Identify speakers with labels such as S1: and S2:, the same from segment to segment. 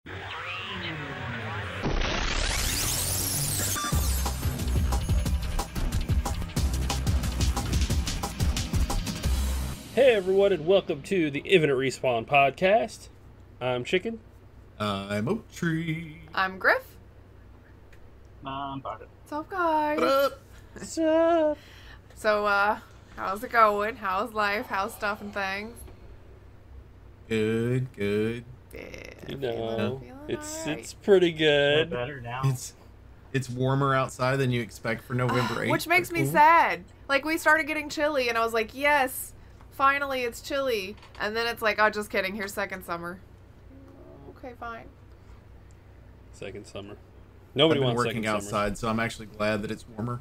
S1: Hey everyone, and welcome to the Infinite Respawn podcast. I'm Chicken.
S2: I'm Oak Tree.
S3: I'm Grif.
S4: I'm Baka.
S3: What's up, guys?
S2: What up?
S1: What's up?
S3: So, how's it going? How's life? How's stuff and things?
S2: Good.
S3: Yeah,
S1: You know,
S3: feeling
S1: it's
S3: alright.
S1: pretty
S4: Feel
S1: good.
S4: better now.
S2: It's warmer outside than you expect for November 8th.
S3: Which makes me
S2: Cool.
S3: sad. Like, we started getting chilly, and I was like, yes, finally it's chilly. And then it's like, oh, just kidding, here's second summer. Okay, fine.
S1: Second summer.
S2: I've
S1: Nobody
S2: been
S1: wants
S2: working
S1: second
S2: outside, so I'm actually glad that it's warmer.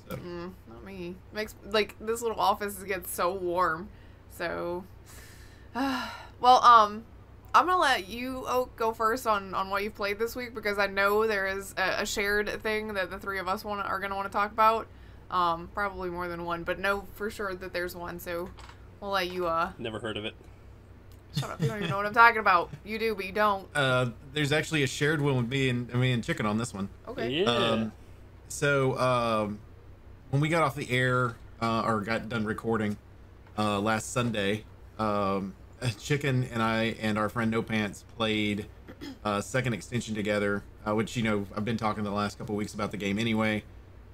S2: So
S3: Not me. Makes, like, this little office gets so warm. So, well, I'm gonna let you, Oak, go first on what you've played this week, because I know there is a shared thing that the three of us are gonna want to talk about. Probably more than one, but know for sure that there's one, so we'll let you,
S1: summer. Never heard of it.
S3: shut up, you don't even know what I'm talking about. You do, but you don't.
S2: there's actually a shared one with me and Chicken on this one.
S3: Okay.
S1: Yeah.
S2: When we got off the air or got done recording last Sunday, Chicken and I and our friend No Pants played second extension together, which, you know, I've been talking the last couple weeks about the game anyway.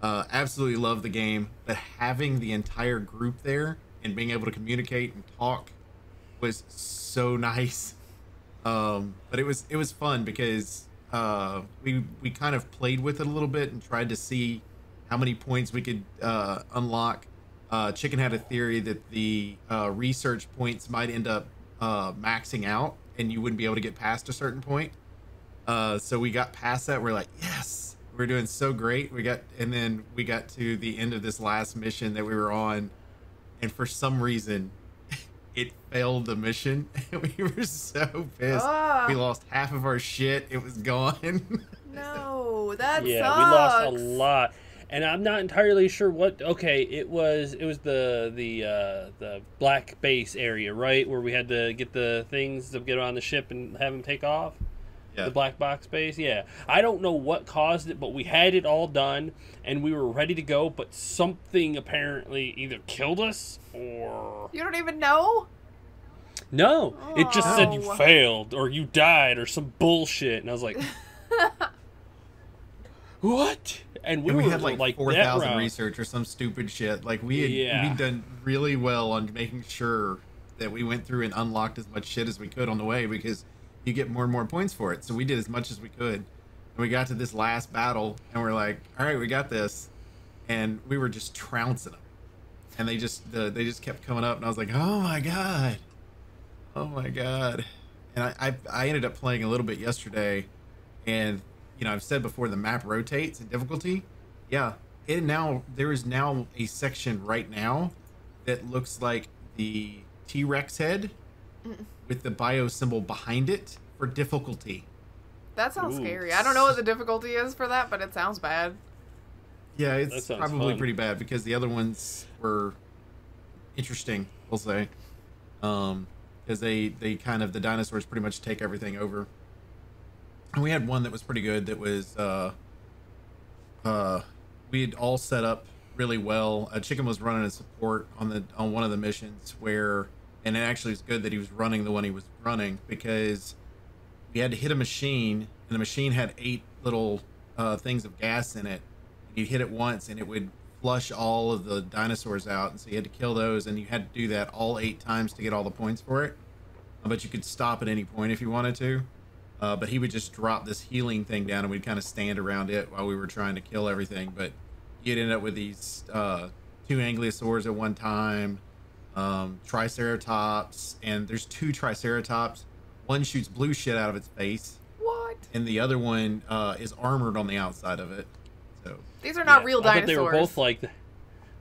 S2: Absolutely love the game, but having the entire group there and being able to communicate and talk was so nice. But it was fun because we kind of played with it a little bit and tried to see how many points we could unlock. Chicken had a theory that the research points might end up maxing out and you wouldn't be able to get past a certain point. So we got past that. We're like, yes, we're doing so great. And then we got to the end of this last mission that we were on, and for some reason it failed the mission. We were so pissed. We lost half of our shit. It was gone.
S3: No, that
S1: Yeah,
S3: sucks.
S1: we lost a lot. And I'm not entirely sure what. Okay, it was the black base area, right, where we had to get the things to get on the ship and have them take off.
S2: Yeah.
S1: The black box base. Yeah, I don't know what caused it, but we had it all done and we were ready to go. But something apparently either killed us or
S3: You don't even know?
S1: no, it just said you
S3: Oh.
S1: failed or you died or some bullshit, and I was like, what? And
S2: And we
S1: were
S2: had like
S1: that
S2: 4,000
S1: round.
S2: research or some stupid shit. Like we'd done really well on making sure that we went through and unlocked as much shit as we could on the way, because you get more and more points for it. So we did as much as we could. And we got to this last battle and we're like, all right, we got this. And we were just trouncing them. And they just kept coming up, and I was like, oh my God. Oh my God. And I ended up playing a little bit yesterday, and you know, I've said before, the map rotates in difficulty. Yeah, there is now a section right now that looks like the T-Rex head with the bio symbol behind it for difficulty.
S3: That sounds
S1: Ooh.
S3: scary. I don't know what the difficulty is for that, but it sounds bad.
S2: Yeah,
S1: That
S2: it's
S1: sounds
S2: probably
S1: fun.
S2: pretty bad because the other ones were interesting, we'll say. Because they kind of, the dinosaurs pretty much take everything over. And we had one that was pretty good that was, we had all set up really well. Chicken was running a support on one of the missions where, and it actually was good that he was running the one he was running, because we had to hit a machine, and the machine had 8 little things of gas in it. You'd hit it once and it would flush all of the dinosaurs out, and so you had to kill those, and you had to do that all 8 times to get all the points for it. But you could stop at any point if you wanted to. But he would just drop this healing thing down, and we'd kind of stand around it while we were trying to kill everything. But you'd end up with these 2 ankylosaurs at one time, triceratops, and there's 2 triceratops. One shoots blue shit out of its face,
S3: What?
S2: and the other one is armored on the outside of it. So
S3: These are not
S1: Yeah,
S3: real
S1: I thought
S3: dinosaurs.
S1: they were both like that.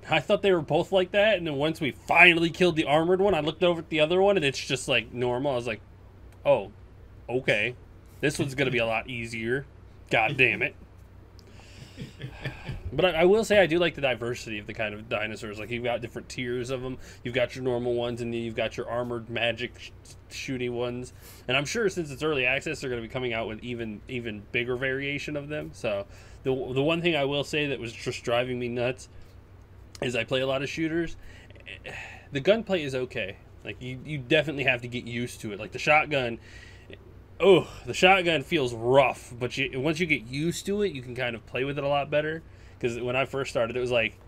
S1: I thought they were both like that, and then once we finally killed the armored one, I looked over at the other one, and it's just like normal. I was like, oh, okay. This one's going to be a lot easier. God damn it. But I will say I do like the diversity of the kind of dinosaurs. Like, you've got different tiers of them. You've got your normal ones, and then you've got your armored magic shooty ones. And I'm sure since it's early access, they're going to be coming out with even bigger variation of them. So the one thing I will say that was just driving me nuts is I play a lot of shooters. The gunplay is okay. Like, you definitely have to get used to it. Like, the shotgun feels rough, but once you get used to it, you can kind of play with it a lot better. Because when I first started, it was like,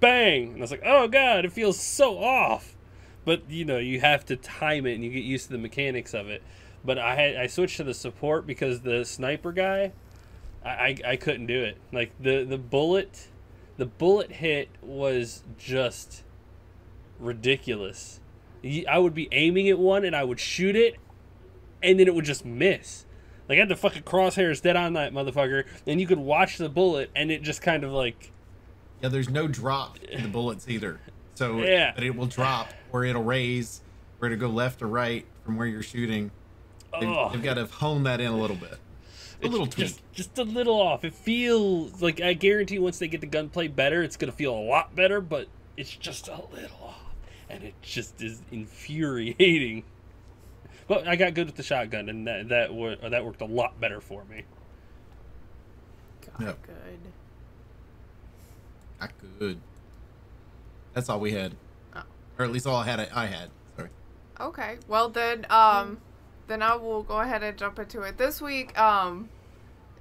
S1: bang! And I was like, oh god, it feels so off. But, you have to time it, and you get used to the mechanics of it. But I switched to the support because the sniper guy, I couldn't do it. Like, the bullet hit was just ridiculous. I would be aiming at one, and I would shoot it, and then it would just miss. Like, I had the fucking crosshairs dead on that motherfucker, and you could watch the bullet, and it just kind of like...
S2: Yeah, there's no drop in the bullets either. So
S1: yeah.
S2: But it will drop, or it'll raise, or it'll go left or right from where you're shooting. They've got to hone that in a little bit. A little tweak.
S1: Just a little off. It feels like, I guarantee once they get the gunplay better, it's going to feel a lot better, but it's just a little off. And it just is infuriating. But I got good with the shotgun, and that worked a lot better for me.
S3: God, good.
S2: Not good. That's all we had.
S3: Oh.
S2: Or at least all I had. Sorry.
S3: Okay. Well, then I will go ahead and jump into it. This week,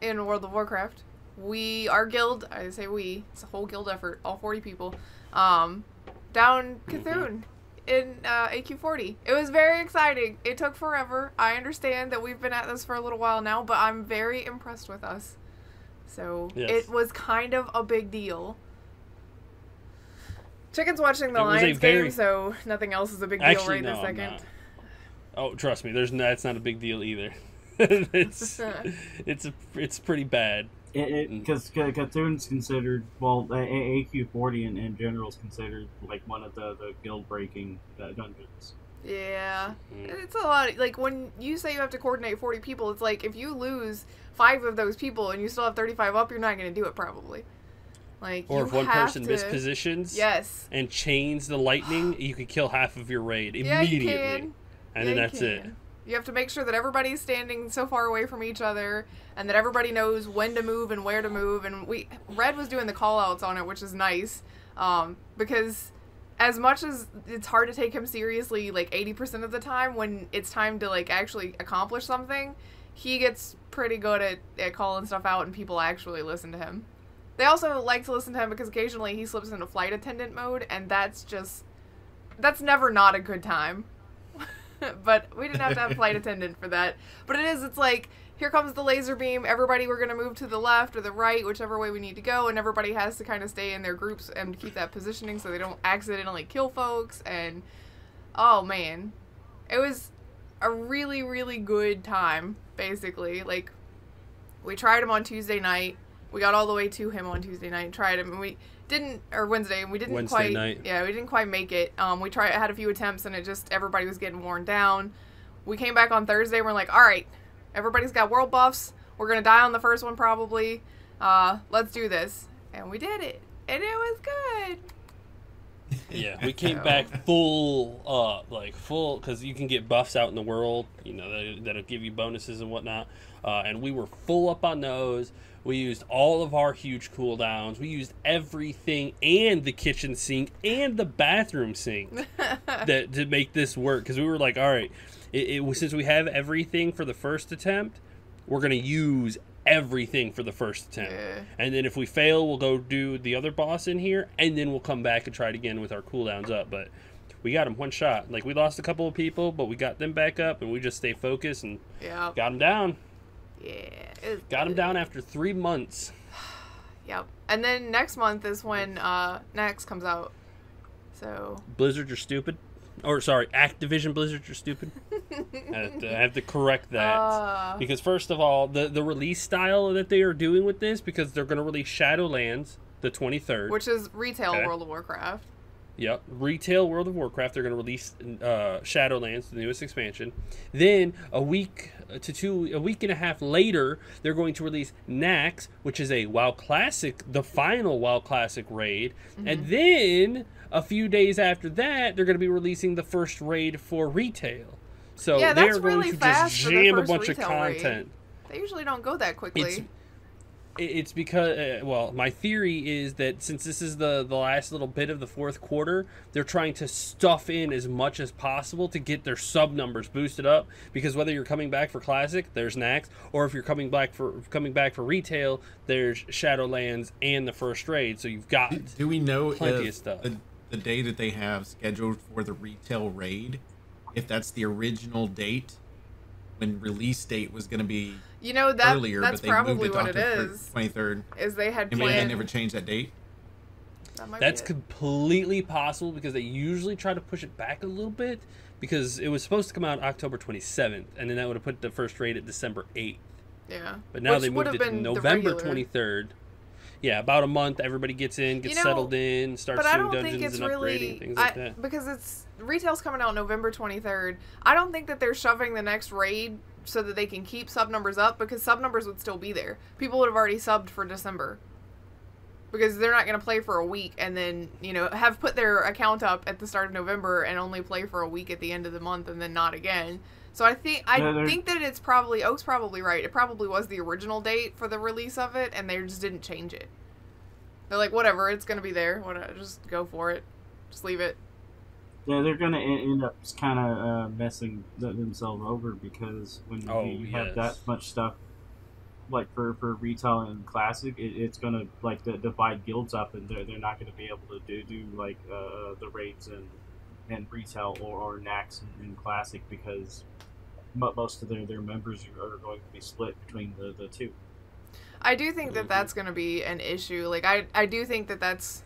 S3: in World of Warcraft, our guild, I say we, it's a whole guild effort, all 40 people, down Cthulhu in AQ40. It was very exciting. It took forever. I understand that we've been at this for a little while now, but I'm very impressed with us. So yes. It was kind of a big deal. Chicken's watching the Lions game, so nothing else is a big deal right this second.
S1: Oh, trust me, that's not a big deal either. it's pretty bad.
S4: Because Cthulhu's considered, well, AQ40 in general is considered like one of the guild-breaking dungeons.
S3: Yeah. It's a lot. Like, when you say you have to coordinate 40 people, it's like, if you lose 5 of those people and you still have 35 up, you're not going to do it, probably. Like,
S1: or if one person mispositions
S3: yes.
S1: and chains the lightning, you can kill half of your raid immediately.
S3: Yeah, you can.
S1: And then that's it.
S3: You have to make sure that everybody's standing so far away from each other, and that everybody knows when to move and where to move. And Red was doing the call-outs on it, which is nice, because as much as it's hard to take him seriously, like 80% of the time, when it's time to like actually accomplish something, he gets pretty good at calling stuff out, and people actually listen to him. They also like to listen to him because occasionally he slips into flight attendant mode, and that's never not a good time. But we didn't have to have flight attendant for that. But it's like, here comes the laser beam, everybody, we're going to move to the left or the right, whichever way we need to go, and everybody has to kind of stay in their groups and keep that positioning so they don't accidentally kill folks. And oh man, it was a really, really good time, basically. Like, we tried him on Tuesday night. We got all the way to him on Tuesday night and tried him, and we didn't, or Wednesday, and we didn't
S1: Wednesday night.
S3: Yeah, we didn't quite make it. We had a few attempts, and everybody was getting worn down. We came back on Thursday, and we're like, all right, everybody's got world buffs. We're going to die on the first one, probably. Let's do this. And we did it. And it was good.
S1: Yeah, we came back full, because you can get buffs out in the world, that'll give you bonuses and whatnot. And we were full up on those. We used all of our huge cooldowns. We used everything and the kitchen sink and the bathroom sink to make this work. Because we were like, all right, since we have everything for the first attempt, we're going to use everything for the first attempt.
S3: Yeah.
S1: And then if we fail, we'll go do the other boss in here, and then we'll come back and try it again with our cooldowns up. But we got them one shot. Like, we lost a couple of people, but we got them back up, and we just stay focused and got them down.
S3: Yeah.
S1: Got them down after 3 months.
S3: Yep. And then next month is when Next comes out. So
S1: Blizzard, you're stupid. Or, sorry, Activision Blizzard, you're stupid. I have to correct that. Because, first of all, the release style that they are doing with this, because they're going to release Shadowlands the 23rd.
S3: Which is retail World of Warcraft.
S1: Yep. Retail World of Warcraft. They're going to release Shadowlands, the newest expansion. Then, a week a week and a half later, they're going to release Nax, which is a WoW Classic, the final WoW Classic raid, and then a few days after that, they're going to be releasing the first raid for retail. So
S3: Yeah,
S1: they're
S3: that's
S1: going
S3: really
S1: to
S3: fast
S1: just
S3: for the
S1: jam a
S3: first
S1: bunch of
S3: retail raid.
S1: content.
S3: They usually don't go that quickly.
S1: It's because, well, my theory is that since this is the last little bit of the fourth quarter, they're trying to stuff in as much as possible to get their sub numbers boosted up. Because whether you're coming back for Classic, there's Nax, or if you're coming back for retail, there's Shadowlands and the first raid. So you've got
S2: do we know
S1: plenty
S2: if
S1: of stuff.
S2: the day that they have scheduled for the retail raid, if that's the original date when release date was going to be earlier,
S3: that's
S2: but they
S3: probably
S2: moved it
S3: what
S2: to
S3: it
S2: October
S3: is.
S2: 23rd.
S3: Is they had
S2: And they
S3: planned.
S2: never changed that date.
S1: That's completely possible because they usually try to push it back a little bit because it was supposed to come out October 27th, and then that would have put the first raid at December 8th.
S3: Yeah.
S1: But now
S3: Which
S1: they
S3: would
S1: moved
S3: have
S1: it to
S3: been the
S1: November
S3: regular.
S1: 23rd. Yeah, about a month. Everybody gets in, gets settled in, starts
S3: But I
S1: doing
S3: don't think
S1: dungeons
S3: it's
S1: and
S3: really
S1: upgrading, things like that.
S3: because it's retail's coming out November 23rd. I don't think that they're shoving the next raid so that they can keep sub numbers up because sub numbers would still be there. People would have already subbed for December. Because they're not going to play for a week and then, have put their account up at the start of November and only play for a week at the end of the month and then not again. So I think that it's probably, Oak's probably right. It probably was the original date for the release of it and they just didn't change it. They're like, whatever, it's going to be there. Whatever, just go for it. Just leave it.
S4: Yeah, they're going to end up kind of messing themselves over because when you have that much stuff, like for retail and classic, it's going to divide guilds up, and they're not going to be able to do like the raids and retail or Nax and classic because most of their members are going to be split between the two.
S3: I do think that that's going to be an issue. Like, I do think that that's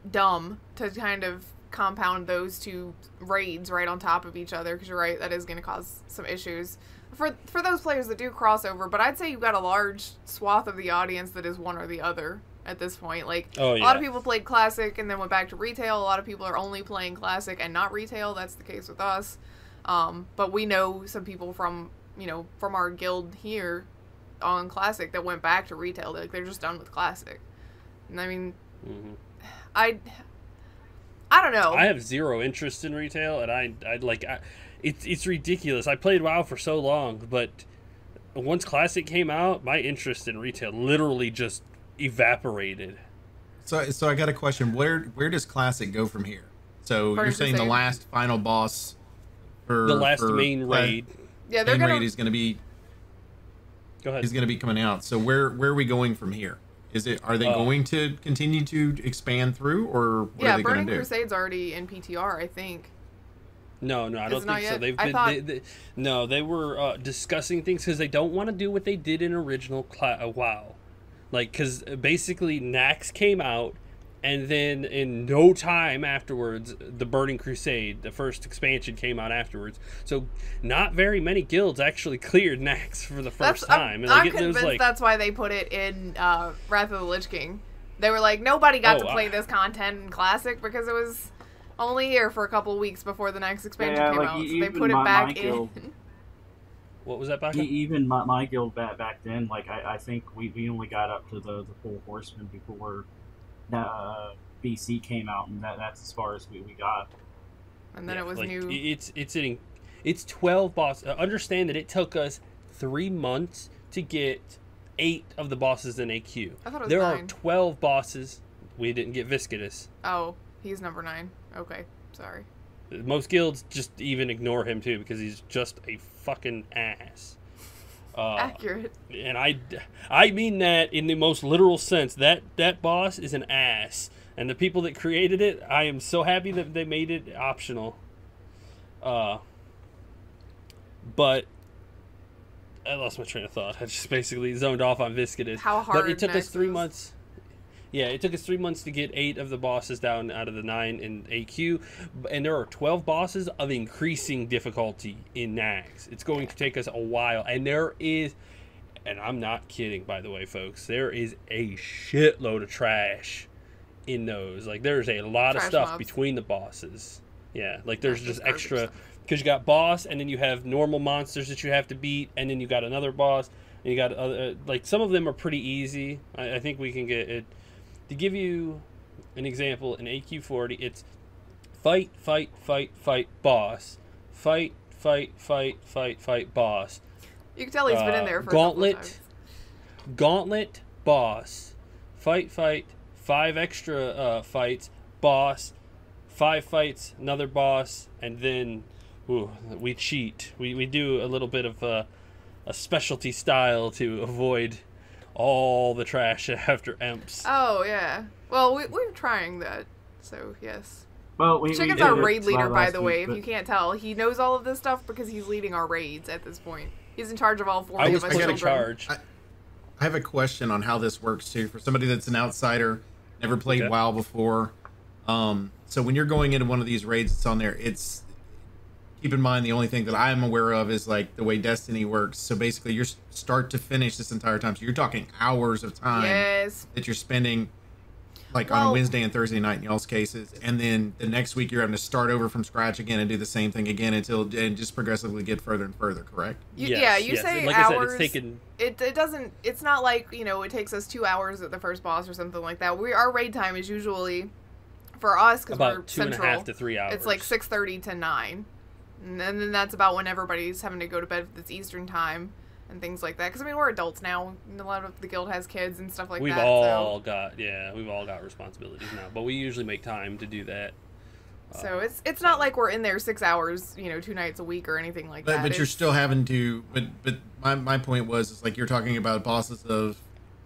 S3: dumb to kind of compound those two raids right on top of each other, because you're right, that is going to cause some issues for those players that do crossover. But I'd say you've got a large swath of the audience that is one or the other at this point. Like, a lot of people played Classic and then went back to retail. A lot of people are only playing Classic and not retail. That's the case with us. But we know some people from our guild here on Classic that went back to retail. They're just done with Classic. And I mean, I don't know.
S1: I have zero interest in retail, and it's ridiculous. I played WoW for so long, but once Classic came out, my interest in retail literally just evaporated.
S2: So I got a question. Where does Classic go from here? So you're saying the last final boss for
S1: the last main raid.
S3: Yeah,
S2: main raid is going to be.
S1: Go ahead.
S2: Is going to be coming out. So where are we going from here? Are they going to continue to expand through, or what are they going
S3: Burning
S2: to do?
S3: Crusade's already in PTR, I think.
S1: No, I don't think so. They've been, they were discussing things because they don't want to do what they did in original WoW. Like, because basically Nax came out, and then in no time afterwards, the Burning Crusade, the first expansion, came out afterwards. So not very many guilds actually cleared Nax for the first time. And
S3: I'm convinced that's why they put it in Wrath of the Lich King. They were like, nobody got to play this content in Classic because it was only here for a couple of weeks before the next expansion came out. So they put it back in.
S1: What was that, Baka?
S4: Even my guild back then, like I think we only got up to the Four Horsemen before BC came out, and that's as far as we got.
S3: And then it was new.
S1: It's 12 bosses. Understand that it took us 3 months to get 8 of the bosses in AQ.
S3: I thought it was
S1: there
S3: 9.
S1: are 12 bosses. We didn't get Viscidus.
S3: Oh, he's number 9. Okay, sorry.
S1: Most guilds just even ignore him too because he's just a fucking ass.
S3: Accurate.
S1: And I mean that in the most literal sense. That boss is an ass, and the people that created it, I am so happy that they made it optional. But I lost my train of thought. I just basically zoned off on Viscidus.
S3: How hard?
S1: But it took us 3 months. Yeah, it took us 3 months to get 8 of the bosses down out of the 9 in AQ, and there are 12 bosses of increasing difficulty in Nax. It's going to take us a while, and there is, and I'm not kidding, by the way, folks, there is a shitload of trash in those. Like, there's a lot of stuff between the bosses. Yeah, like there's just extra because you got boss, and then you have normal monsters that you have to beat, and then you got another boss, and you got other, like some of them are pretty easy. I think we can get it. To give you an example, in AQ40, it's fight, boss, fight, boss.
S3: You can tell he's been in there for
S1: gauntlet,
S3: a couple times.
S1: Gauntlet, boss, fight, 5 extra fights, boss, 5 fights, another boss, and then we cheat. We do a little bit of a specialty style to avoid all the trash after Emps.
S3: Oh, yeah. Well, we're trying that, so yes.
S4: Well,
S3: Chicken's our raid leader, by the way, if you can't tell. He knows all of this stuff because he's leading our raids at this point. He's in charge of all 4 of us.
S1: I was put in charge.
S2: I have a question on how this works, too. For somebody that's an outsider, never played WoW before. So when you're going into one of these raids that's on there, keep in mind the only thing that I'm aware of is like the way Destiny works. So basically you're start to finish this entire time. So you're talking hours of time that you're spending like on Wednesday and Thursday night in y'all's cases. And then the next week you're having to start over from scratch again and do the same thing again and just progressively get further and further, correct?
S3: You say
S1: like
S3: hours.
S1: I said,
S3: it's not like, it takes us 2 hours at the first boss or something like that. Our raid time is usually, for us, because we're central,
S1: 2.5 to 3 hours.
S3: It's like 6:30 to 9. And then that's about when everybody's having to go to bed if it's Eastern time and things like that. Because, we're adults now. And a lot of the guild has kids and stuff like
S1: we've
S3: that.
S1: All got responsibilities now. But we usually make time to do that.
S3: So it's not like we're in there 6 hours, 2 nights a week or anything like that.
S2: But you're still having to. But my point was, it's like you're talking about bosses of.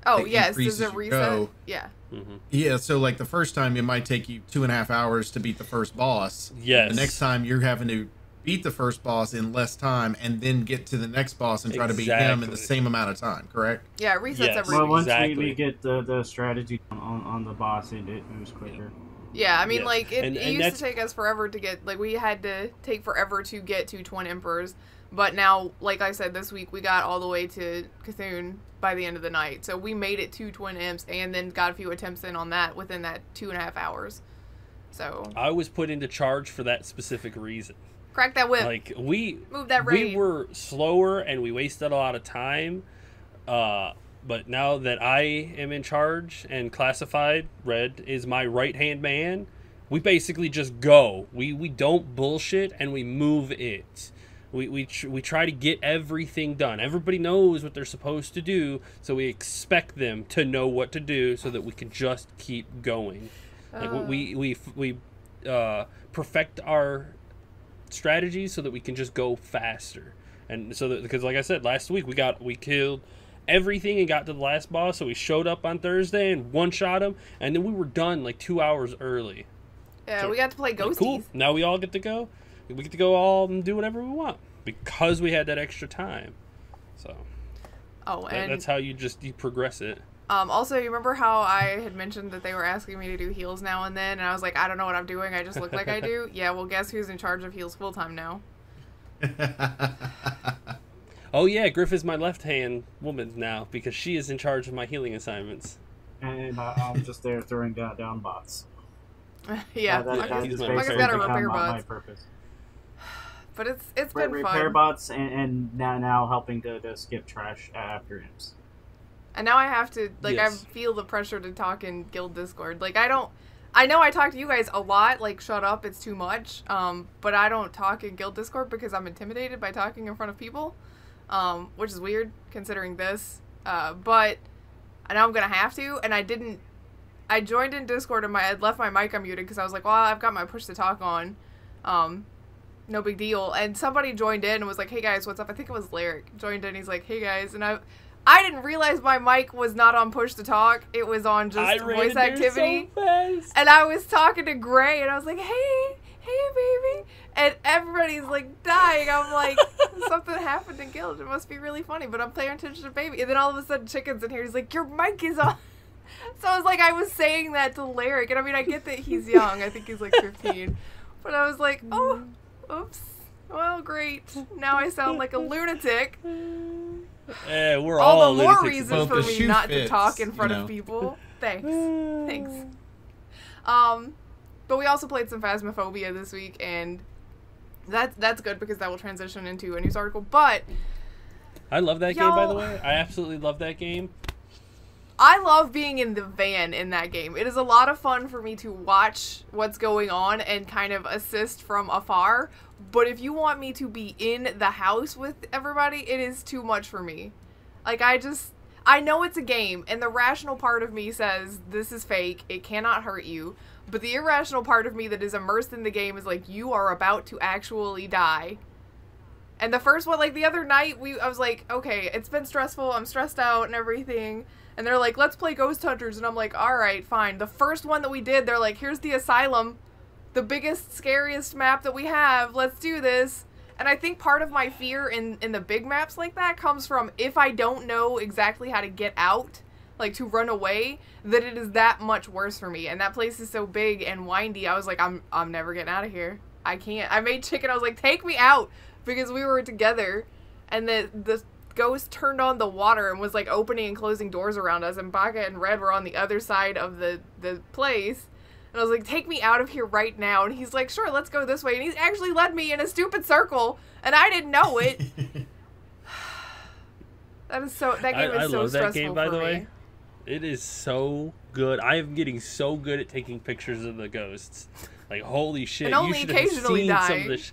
S3: Oh yes, does it reset? Yeah.
S1: Mm-hmm.
S2: Yeah, so like the first time it might take you 2.5 hours to beat the first boss.
S1: Yes.
S2: The next time you're having to beat the first boss in less time and then get to the next boss and try to beat him in the same amount of time, correct?
S3: Yeah, it resets every
S4: week. Well, once we get the strategy on the boss, it moves quicker.
S3: Yeah, it used to take us forever to get, we had to take forever to get to Twin Emperors, but now, like I said, this week we got all the way to Cthulhu by the end of the night, so we made it to Twin Imps and then got a few attempts in on that within that 2.5 hours. So
S1: I was put into charge for that specific reason.
S3: Crack that whip.
S1: Like
S3: move that raid.
S1: We were slower and we wasted a lot of time. But now that I am in charge and classified, Red is my right-hand man, we basically just go. We don't bullshit and we move it. We try to get everything done. Everybody knows what they're supposed to do, so we expect them to know what to do so that we can just keep going. Like we perfect our strategies so that we can just go faster. And so that, because like I said, last week we killed everything and got to the last boss, so we showed up on Thursday and one-shot him, and then we were done like 2 hours early.
S3: Yeah, so we got to play Ghosties.
S1: Cool. Now we all get to go. We get to go all and do whatever we want because we had that extra time. So
S3: and
S1: that's how you progress it.
S3: Also, you remember how I had mentioned that they were asking me to do heals now and then, and I was like, I don't know what I'm doing, I just look like I do? Yeah, well, guess who's in charge of heals full-time now?
S1: Oh yeah, Grif is my left-hand woman now because she is in charge of my healing assignments.
S4: And I'm just there throwing down bots.
S3: Yeah,
S1: Mike's
S3: got to repair bots.
S4: My purpose.
S3: But it's been
S4: repair
S3: fun.
S4: Repair bots and now helping to skip trash after imps.
S3: And now I have to, I feel the pressure to talk in guild Discord. I know I talk to you guys a lot, shut up, it's too much. But I don't talk in guild Discord because I'm intimidated by talking in front of people. Which is weird considering this. But I know I'm gonna have to, and I joined in Discord and I left my mic unmuted because I was like, well, I've got my push to talk on. No big deal. And somebody joined in and was like, hey guys, what's up? I think it was Lyric. Joined in, he's like, hey guys, and I didn't realize my mic was not on push to talk. It was on just voice activity.
S1: So fast.
S3: And I was talking to Gray and I was like, hey baby. And everybody's dying. I'm like, something happened in guild. It must be really funny, but I'm paying attention to baby. And then all of a sudden Chicken's in here. He's like, your mic is on. So I was like, I was saying that to Lyric. And I get that he's young. I think he's 15. But I was like, oh, oops. Well, great. Now I sound like a lunatic.
S1: We're
S3: all the more
S1: lunatics.
S3: reason for me not to talk in front of people. Thanks. But we also played some Phasmaphobia this week, and That's good because that will transition into a news article. But
S1: I love that game, by the way. I absolutely love that game.
S3: I love being in the van in that game. It is a lot of fun for me to watch what's going on and kind of assist from afar. But if you want me to be in the house with everybody, it is too much for me. Like, I know it's a game, and the rational part of me says, this is fake, it cannot hurt you. But the irrational part of me that is immersed in the game is like, you are about to actually die. And the first one, like, the other night, I was like, okay, it's been stressful, I'm stressed out and everything. And they're like, let's play Ghost Hunters. And I'm like, alright, fine. The first one that we did, they're like, here's the asylum. The biggest, scariest map that we have. Let's do this. And I think part of my fear in the big maps like that comes from if I don't know exactly how to get out, like to run away, that it is that much worse for me. And that place is so big and windy. I was like, I'm never getting out of here. I can't. I made Chicken. I was like, take me out. Because we were together. And the ghost turned on the water and was like opening and closing doors around us, and Baka and Red were on the other side of the place, and I was like, take me out of here right now. And he's like, sure, let's go this way. And he's actually led me in a stupid circle, and I didn't know it. That game is so stressful. I love that game, by the way.
S1: It is so good. I am getting so good at taking pictures of the ghosts. Like, holy shit.
S3: And only occasionally die.
S1: Some of the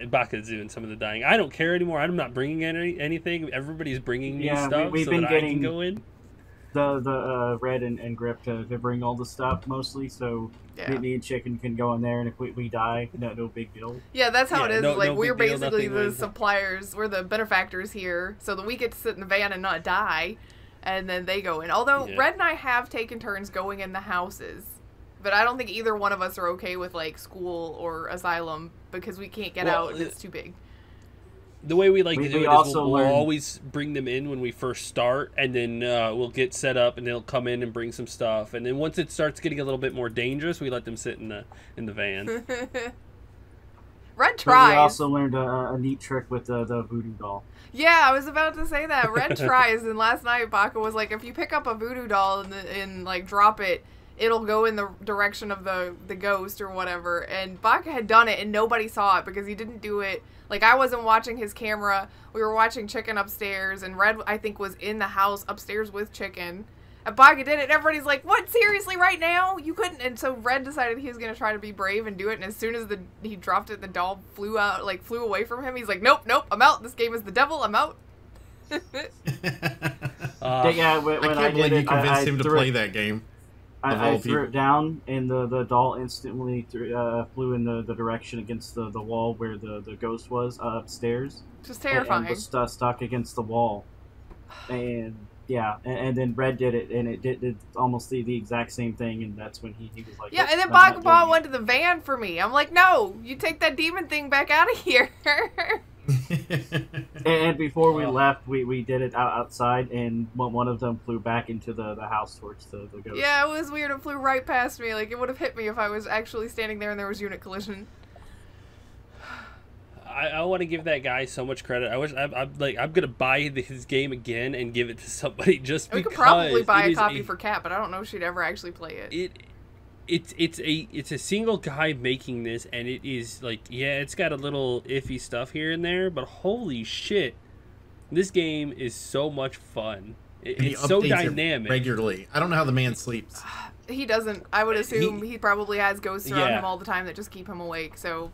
S1: Baka's doing some of the dying. I don't care anymore. I'm not bringing anything. Everybody's bringing me stuff
S4: we've
S1: so
S4: been
S1: that
S4: getting
S1: I can go in.
S4: The Red and Grip to bring all the stuff mostly, so me and Chicken can go in there, and if we die, no big deal.
S3: Yeah, that's how it is.
S1: No
S3: we're basically
S1: deal,
S3: the suppliers. We're the benefactors here, so that we get to sit in the van and not die, and then they go in. Although Red and I have taken turns going in the houses. But I don't think either one of us are okay with, like, school or asylum because we can't get out and it's too big.
S1: The way we like to do it is we'll always bring them in when we first start, and then we'll get set up, and they'll come in and bring some stuff. And then once it starts getting a little bit more dangerous, we let them sit in the van.
S3: Red tries.
S4: We also learned a neat trick with the voodoo doll.
S3: Yeah, I was about to say that. Red tries, and last night Baka was like, if you pick up a voodoo doll and like drop it, it'll go in the direction of the ghost or whatever. And Baka had done it and nobody saw it because he didn't do it. Like, I wasn't watching his camera. We were watching Chicken upstairs, and Red, I think, was in the house upstairs with Chicken. And Baka did it, and everybody's like, what, seriously, right now? You couldn't? And so Red decided he was going to try to be brave and do it, and as soon as he dropped it, the doll flew away from him. He's like, nope, I'm out. This game is the devil. I'm out.
S4: When I can't
S2: believe you convinced him to play that game.
S4: I threw it down, and the doll instantly flew in the direction against the wall where the ghost was upstairs.
S3: Just terrifying.
S4: And was stuck against the wall. And and then Red did it, and it did almost the exact same thing, and that's when he was like...
S3: Yeah, and then Baka went to the van for me. I'm like, no, you take that demon thing back out of here.
S4: And before we left, we did it outside, and one of them flew back into the house towards the ghost.
S3: Yeah, it was weird. It flew right past me. Like, it would have hit me if I was actually standing there and there was unit collision.
S1: I want to give that guy so much credit. I'm gonna buy his game again and give it to somebody just because.
S3: We could probably buy a copy for Kat, but I don't know if she'd ever actually play it.
S1: It's a single guy making this, and it is like, yeah, it's got a little iffy stuff here and there, but holy shit, this game is so much fun. It's so dynamic.
S2: Regularly. I don't know how the man sleeps.
S3: He doesn't. I would assume he probably has ghosts around him all the time that just keep him awake. So,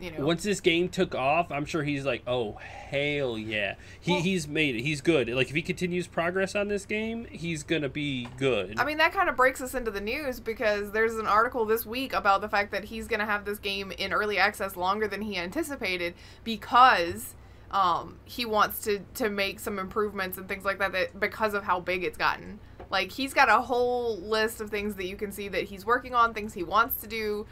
S3: you know.
S1: Once this game took off, I'm sure he's like, oh, hell yeah. He's made it. He's good. Like, if he continues progress on this game, he's going to be good.
S3: I mean, that kind of breaks us into the news because there's an article this week about the fact that he's going to have this game in early access longer than he anticipated because he wants to make some improvements and things like that because of how big it's gotten. Like, he's got a whole list of things that you can see that he's working on, things he wants to do,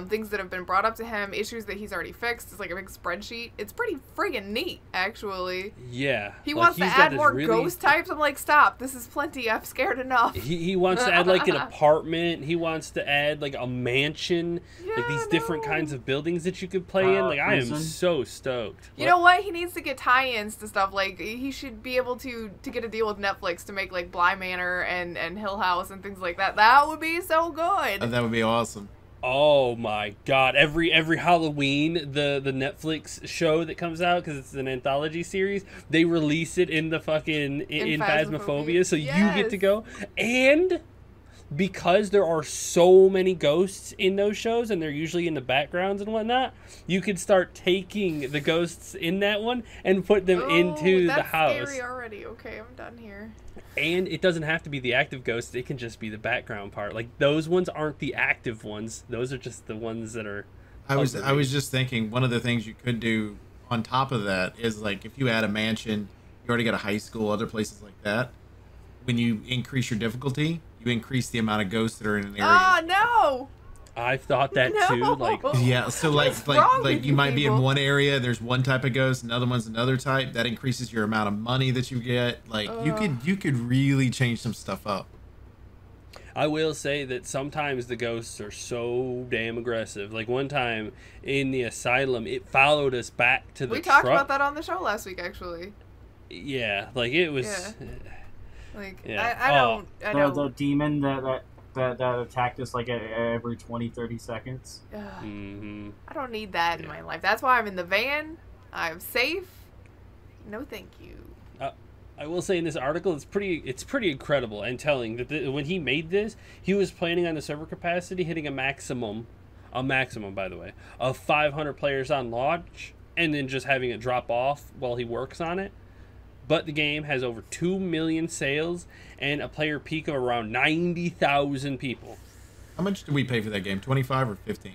S3: things that have been brought up to him, issues that he's already fixed. It's like a big spreadsheet. It's pretty friggin' neat, actually.
S1: Yeah.
S3: He wants to add more ghost types. I'm like, stop. This is plenty. I'm scared enough.
S1: He wants to add, like, an apartment. He wants to add, like, a mansion. Yeah, like, these different kinds of buildings that you could play in. Like, I am so stoked.
S3: You know what? He needs to get tie-ins to stuff. Like, he should be able to get a deal with Netflix to make, like, Bly Manor and Hill House and things like that. That would be so good.
S2: That would be awesome.
S1: Oh my god! Every Halloween, the Netflix show that comes out, because it's an anthology series, they release it in the fucking in Phasmaphobia, so you get to go. And because there are so many ghosts in those shows, and they're usually in the backgrounds and whatnot, you could start taking the ghosts in that one and put them into the house.
S3: That's scary already. Okay, I'm done here.
S1: And it doesn't have to be the active ghosts. It can just be the background part. Like, those ones aren't the active ones. Those are just the ones that are...
S2: I was just thinking, one of the things you could do on top of that is, like, if you add a mansion, you already got a high school, other places like that. When you increase your difficulty, you increase the amount of ghosts that are in an area.
S3: Ah, no!
S1: I've thought that too. Like,
S2: yeah, so like you might be in one area, there's one type of ghost, another one's another type. That increases your amount of money that you get. Like, you could really change some stuff up.
S1: I will say that sometimes the ghosts are so damn aggressive. Like, one time in the asylum, it followed us back to the truck.
S3: We talked about that on the show last week, actually.
S1: Yeah, like, it was...
S3: Yeah. Like,
S1: yeah.
S3: I don't...
S4: The demon that attacked us like every 20-30 seconds.
S3: I don't need that in my life. That's why I'm in the van. I'm safe. No, thank you.
S1: I will say in this article, it's pretty incredible and telling that when he made this, he was planning on the server capacity hitting a maximum, by the way, of 500 players on launch, and then just having it drop off while he works on it. But the game has over 2 million sales and a player peak of around 90,000 people.
S2: How much did we pay for that game? $25 or $15?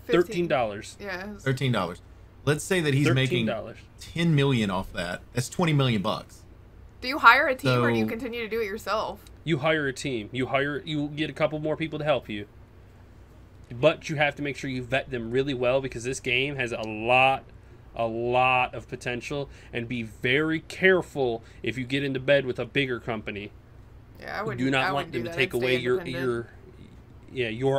S1: $13.
S3: Yeah.
S2: $13. Let's say that he's making $10 million off that. That's $20 million bucks.
S3: Do you hire a team or do you continue to do it yourself?
S1: You hire a team. You get a couple more people to help you. But you have to make sure you vet them really well, because this game has a lot of potential, and be very careful if you get into bed with a bigger company.
S3: Yeah, I would.
S1: You do not want them to take away your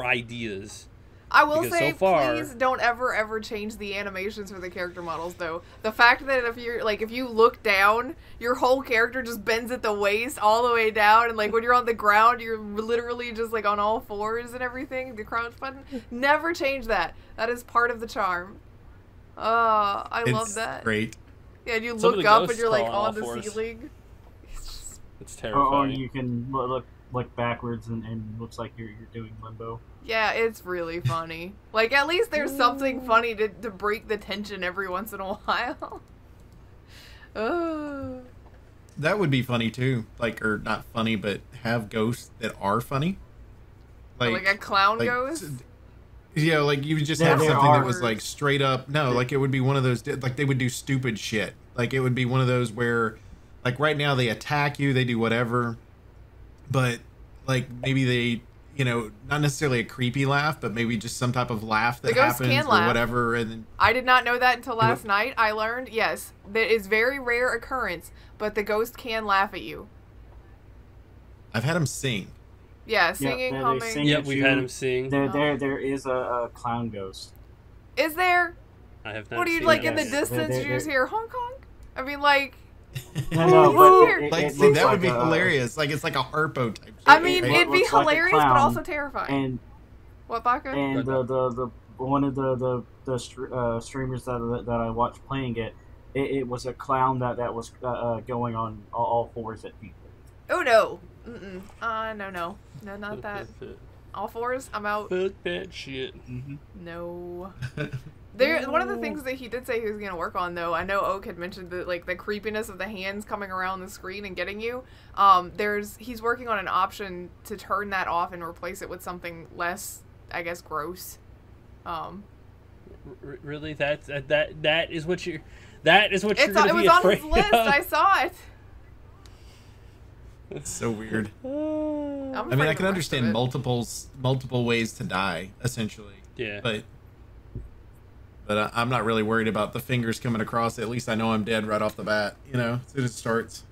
S1: ideas.
S3: I will say, so please don't ever change the animations for the character models, though. The fact that if you look down, your whole character just bends at the waist all the way down, and like when you're on the ground, you're literally just like on all fours and everything. The crouch button. Never change that. That is part of the charm. I love that.
S2: Great.
S3: Yeah, and you look up and you're like on the ceiling.
S1: It's terrifying.
S4: Or you can look backwards and looks like you're doing limbo.
S3: Yeah, it's really funny. Like, at least there's something funny to break the tension every once in a while.
S2: That would be funny too. Like, or not funny, but have ghosts that are funny.
S3: Like a clown ghost?
S2: Yeah, like you would just have something that was like straight up. No, like it would be one of those, like they would do stupid shit. Like it would be one of those where, like right now they attack you, they do whatever. But like maybe they, not necessarily a creepy laugh, but maybe just some type of laugh that happens or whatever. And then,
S3: I did not know that until last night. I learned, yes, that is very rare occurrence, but the ghost can laugh at you.
S2: I've had him sing.
S3: Yeah, singing, humming.
S1: Yep, we've had him sing.
S4: There is a clown ghost.
S3: Is there?
S1: I have not.
S3: What are you
S1: seen
S3: like
S1: that.
S3: in the distance? You just hear honk honk. I mean, like.
S4: No, but
S2: that would be hilarious. Like it's like a harpo type.
S3: I mean, it'd be hilarious, but also terrifying.
S4: And
S3: what, Baka?
S4: And the one of the streamers that I watched playing it was a clown that was going on all fours at people.
S3: Oh no. No, not that. All fours, I'm out.
S1: Fuck that shit.
S3: No. One of the things that he did say he was going to work on, though, I know Oak had mentioned the creepiness of the hands coming around the screen and getting you. He's working on an option to turn that off and replace it with something less, I guess, gross.
S1: Really, that is what you're going to be afraid of?
S3: It was on his list. I saw it.
S2: It's so weird.
S3: I
S2: mean, I can understand multiple ways to die, essentially.
S1: Yeah.
S2: But I'm not really worried about the fingers coming across. At least I know I'm dead right off the bat. As soon as it starts.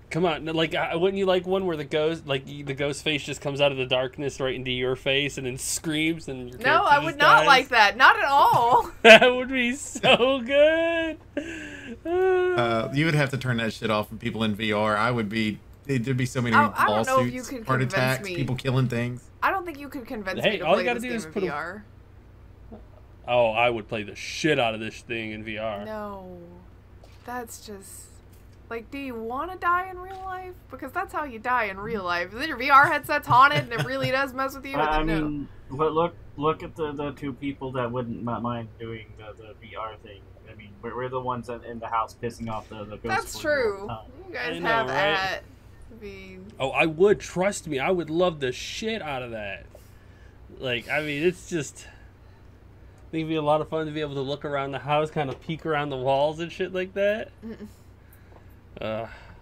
S1: Come on, like wouldn't you like one where the ghost face just comes out of the darkness right into your face and then screams and your
S3: No, I would not like that. Not at all.
S1: That would be so good.
S2: You would have to turn that shit off for people in VR. There'd be so many lawsuits, heart attacks, people killing things.
S3: I don't think you could convince me to
S1: all
S3: play
S1: you gotta
S3: this
S1: do
S3: game
S1: is
S3: in
S1: put
S3: VR.
S1: Oh, I would play the shit out of this thing in VR.
S3: No. That's just... Like, do you want to die in real life? Because that's how you die in real life. Then your VR headset's haunted and it really does mess with you.
S4: I mean, look at the two people that wouldn't mind doing the VR thing. I mean, we're the ones in the house pissing off the ghosts.
S3: That's true. You guys have that.
S1: Oh, I would. Trust me. I would love the shit out of that. Like, I mean, it's just... I think it'd be a lot of fun to be able to look around the house, kind of peek around the walls and shit like that.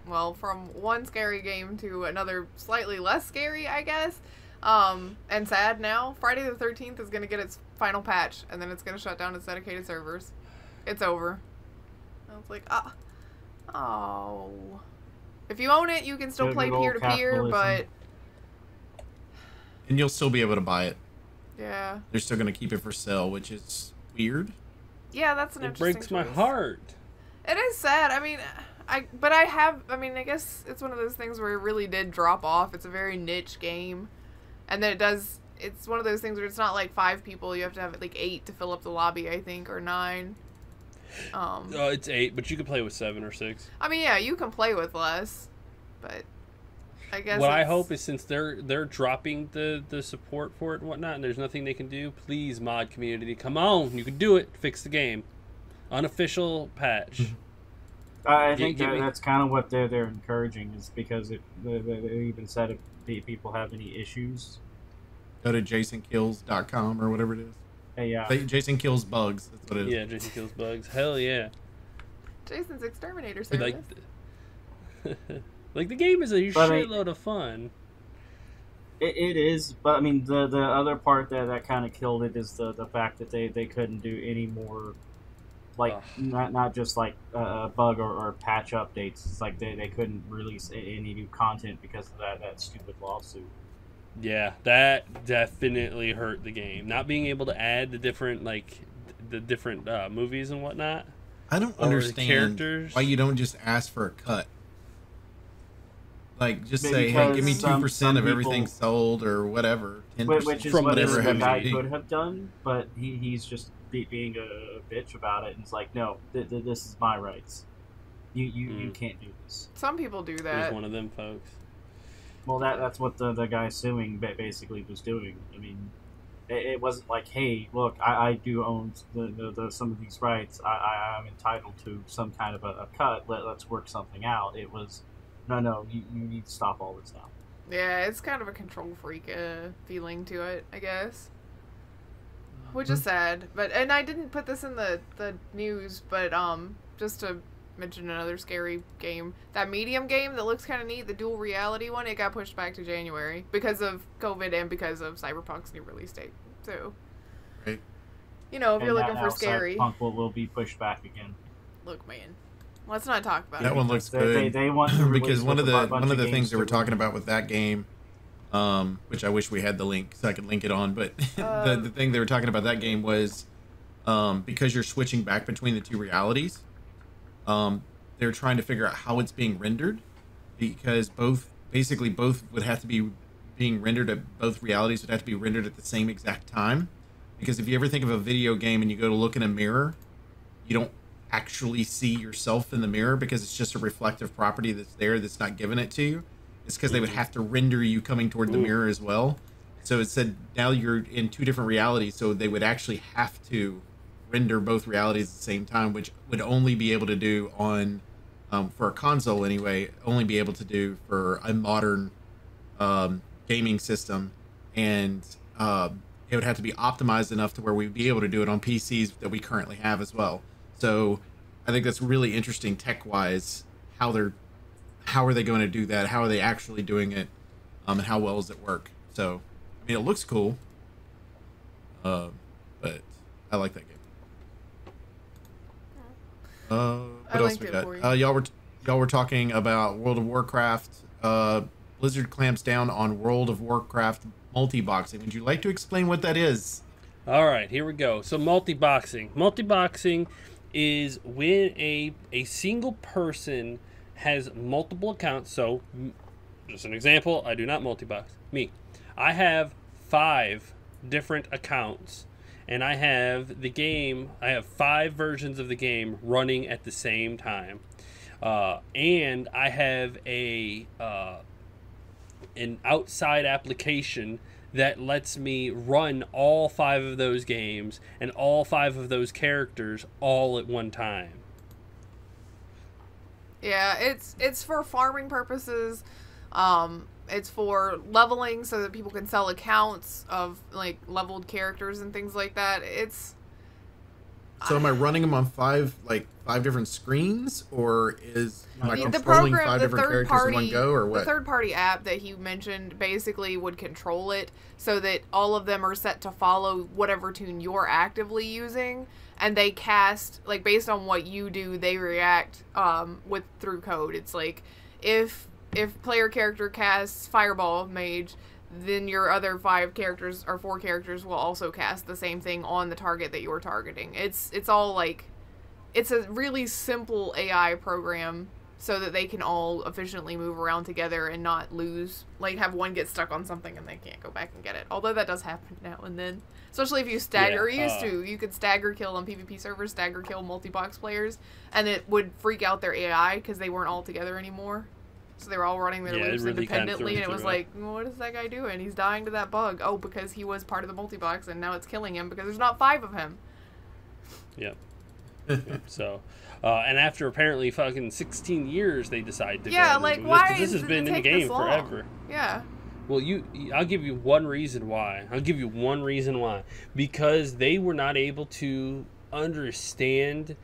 S3: Well, from one scary game to another slightly less scary, I guess, and sad now, Friday the 13th is going to get its final patch, and then it's going to shut down its dedicated servers. It's over. I was like, oh. If you own it, you can still play peer-to-peer, but...
S2: And you'll still be able to buy it.
S3: Yeah.
S2: They're still going to keep it for sale, which is weird.
S3: Yeah, that's an interesting
S1: choice. It breaks my heart.
S3: It is sad. I mean, I guess it's one of those things where it really did drop off. It's a very niche game. And then it's one of those things where it's not like 5 people. You have to have like 8 to fill up the lobby, I think, or 9.
S1: It's 8, but you can play with 7 or 6.
S3: I mean, yeah, you can play with less, but I guess
S1: what I hope is, since they're dropping the support for it and whatnot, and there's nothing they can do, please, mod community, come on, you can do it. Fix the game. Unofficial patch.
S4: I think that's kind of what they're encouraging, is because they even said if people have any issues,
S2: go to jasonkills.com or whatever it is.
S4: Yeah.
S2: Jason kills bugs. That's what it is.
S1: Yeah, Jason kills bugs. Hell yeah.
S3: Jason's exterminator service.
S1: Like the game is a shitload of fun.
S4: It is, but I mean the other part that kind of killed it is the fact that they couldn't do any more, like not just like bug or patch updates. It's like they couldn't release any new content because of that stupid lawsuit.
S1: Yeah, that definitely hurt the game. Not being able to add the different movies and whatnot.
S2: I don't understand why you don't just ask for a cut. Like, just say, hey, give me 2% of everything sold or whatever. 10%
S4: which is
S2: from
S4: what
S2: whatever
S4: the guy could have done, but he's just being a bitch about it. And it's like, no, this is my rights. You can't do this.
S3: Some people do that.
S1: He's one of them folks.
S4: Well, that's what the guy suing basically was doing. I mean, it wasn't like, hey, look, I do own some of these rights. I'm entitled to some kind of a cut. Let's work something out. It was, no, you need to stop all this now.
S3: Yeah, it's kind of a control freak feeling to it, I guess. Which is sad. And I didn't put this in the news, but just to mention another scary game. That Medium game that looks kind of neat, the dual reality one, it got pushed back to January because of COVID and because of Cyberpunk's new release date. So,
S2: right.
S3: You know, if you're looking for scary,
S4: Cyberpunk will be pushed back again.
S3: Look, man, let's not talk about
S2: that
S3: it.
S2: one looks good.
S4: They want to
S2: because one of the things they were
S4: talking
S2: talking about with that game, which I wish we had the link so I could link it on, but the thing they were talking about that game was because you're switching back between the two realities. They're trying to figure out how it's being rendered, because both would have to be being rendered at both realities would have to be rendered at the same exact time. Because if you ever think of a video game and you go to look in a mirror, you don't actually see yourself in the mirror because it's just a reflective property that's there that's not giving it to you. It's because they would have to render you coming toward the mirror as well. So it said now you're in two different realities, so they would actually have to render both realities at the same time, which would only be able to do on for a console anyway, only be able to do for a modern gaming system, and it would have to be optimized enough to where we'd be able to do it on PCs that we currently have as well. So I think that's really interesting tech wise, how are they going to do that, how are they actually doing it, and how well does it work. So I mean, it looks cool, but I like that game. What else we got? Y'all were talking about World of Warcraft. Blizzard clamps down on World of Warcraft multi-boxing. Would you like to explain what that is?
S1: All right, here we go. So multi-boxing. Multi-boxing is when a single person has multiple accounts. So, just an example, I do not multi-box. Me. I have 5 different accounts, and I have the game. I have 5 versions of the game running at the same time, and I have an outside application that lets me run all 5 of those games and all 5 of those characters all at one time.
S3: Yeah, it's for farming purposes. It's for leveling so that people can sell accounts of like leveled characters and things like that.
S2: So am I running them on 5 different screens, or am I controlling 5 different characters in one go, or what?
S3: The third-party app that he mentioned basically would control it so that all of them are set to follow whatever tune you're actively using, and they cast, like, based on what you do, they react through code. It's like if player character casts Fireball Mage, then your other 5 characters or 4 characters will also cast the same thing on the target that you're targeting. It's all like, it's a really simple AI program so that they can all efficiently move around together and not lose, like have one get stuck on something and they can't go back and get it. Although that does happen now and then. Especially if you stagger, you could stagger kill on PvP servers, stagger kill multi-box players, and it would freak out their AI because they weren't all together anymore. So they were all running their loops really independently, and it was like, what is that guy doing? He's dying to that bug. Oh, because he was part of the multi-box, and now it's killing him because there's not 5 of him.
S1: Yep. So, and after apparently fucking 16 years, they decide to
S3: go
S1: like,
S3: why
S1: this has been in the game forever.
S3: Yeah.
S1: Well, I'll give you one reason why. Because they were not able to understand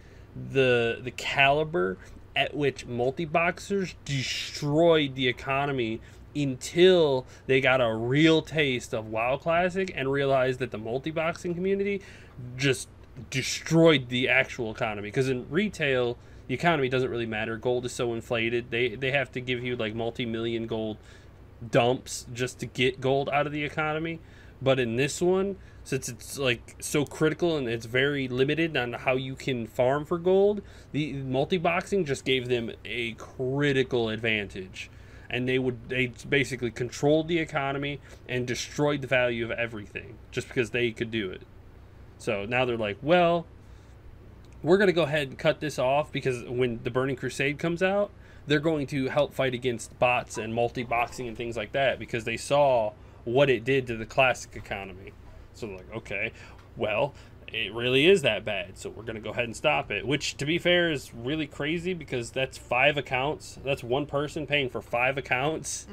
S1: the caliber at which multi-boxers destroyed the economy until they got a real taste of WoW Classic and realized that the multi-boxing community just destroyed the actual economy. Because in retail, the economy doesn't really matter. Gold is so inflated. They have to give you like multi-million gold dumps just to get gold out of the economy. But in this one, since it's like so critical and it's very limited on how you can farm for gold, the multi-boxing just gave them a critical advantage, and they basically controlled the economy and destroyed the value of everything just because they could do it. So now they're like, well, we're going to go ahead and cut this off, because when the Burning Crusade comes out, they're going to help fight against bots and multi-boxing and things like that, because they saw what it did to the classic economy. So they're like, okay, well, it really is that bad, so we're going to go ahead and stop it. Which, to be fair, is really crazy, because that's 5 accounts. That's one person paying for 5 accounts,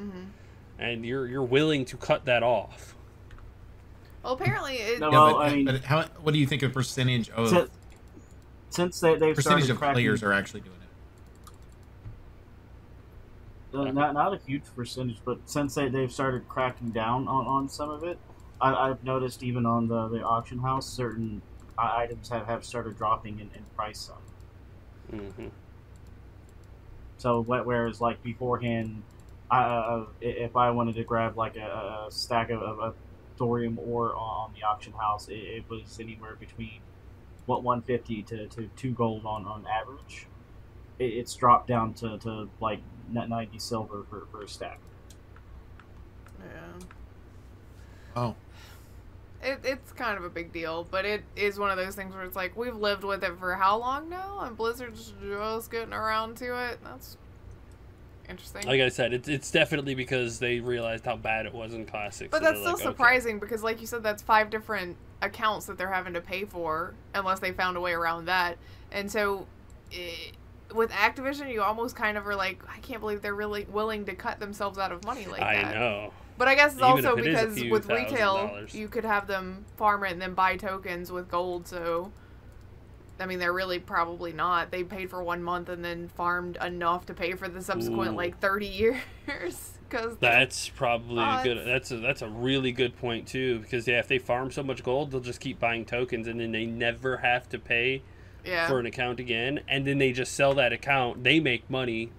S1: and you're willing to cut that off.
S3: Well, apparently,
S2: what do you think of percentage of
S4: since they've
S2: percentage of players are actually doing it?
S4: Not a huge percentage, but since they've started cracking down on some of it, I've noticed even on the auction house, certain items have started dropping in price some.
S1: Mm-hmm.
S4: So whereas like beforehand, if I wanted to grab like a stack of thorium ore on the auction house, it was anywhere between 150 to 2 gold on average. It's dropped down to like 90 silver for a stack.
S3: Yeah.
S2: Oh.
S3: It's kind of a big deal, but it is one of those things where it's like, we've lived with it for how long now, and Blizzard's just getting around to it. That's interesting.
S1: Like I said, it's definitely because they realized how bad it was in Classic.
S3: But that's still surprising, because like you said, that's 5 different accounts that they're having to pay for, unless they found a way around that. And so with Activision, you almost kind of are like, I can't believe they're really willing to cut themselves out of money like that.
S1: I know.
S3: But I guess it's
S1: Even
S3: also
S1: if it
S3: because with retail,
S1: $1,000.
S3: you could have them farm it and then buy tokens with gold. So, I mean, they're really probably not. They paid for 1 month and then farmed enough to pay for the subsequent like 30 years. Cause
S1: that's probably good. That's a really good point too. Because if they farm so much gold, they'll just keep buying tokens, and then they never have to pay for an account again. And then they just sell that account. They make money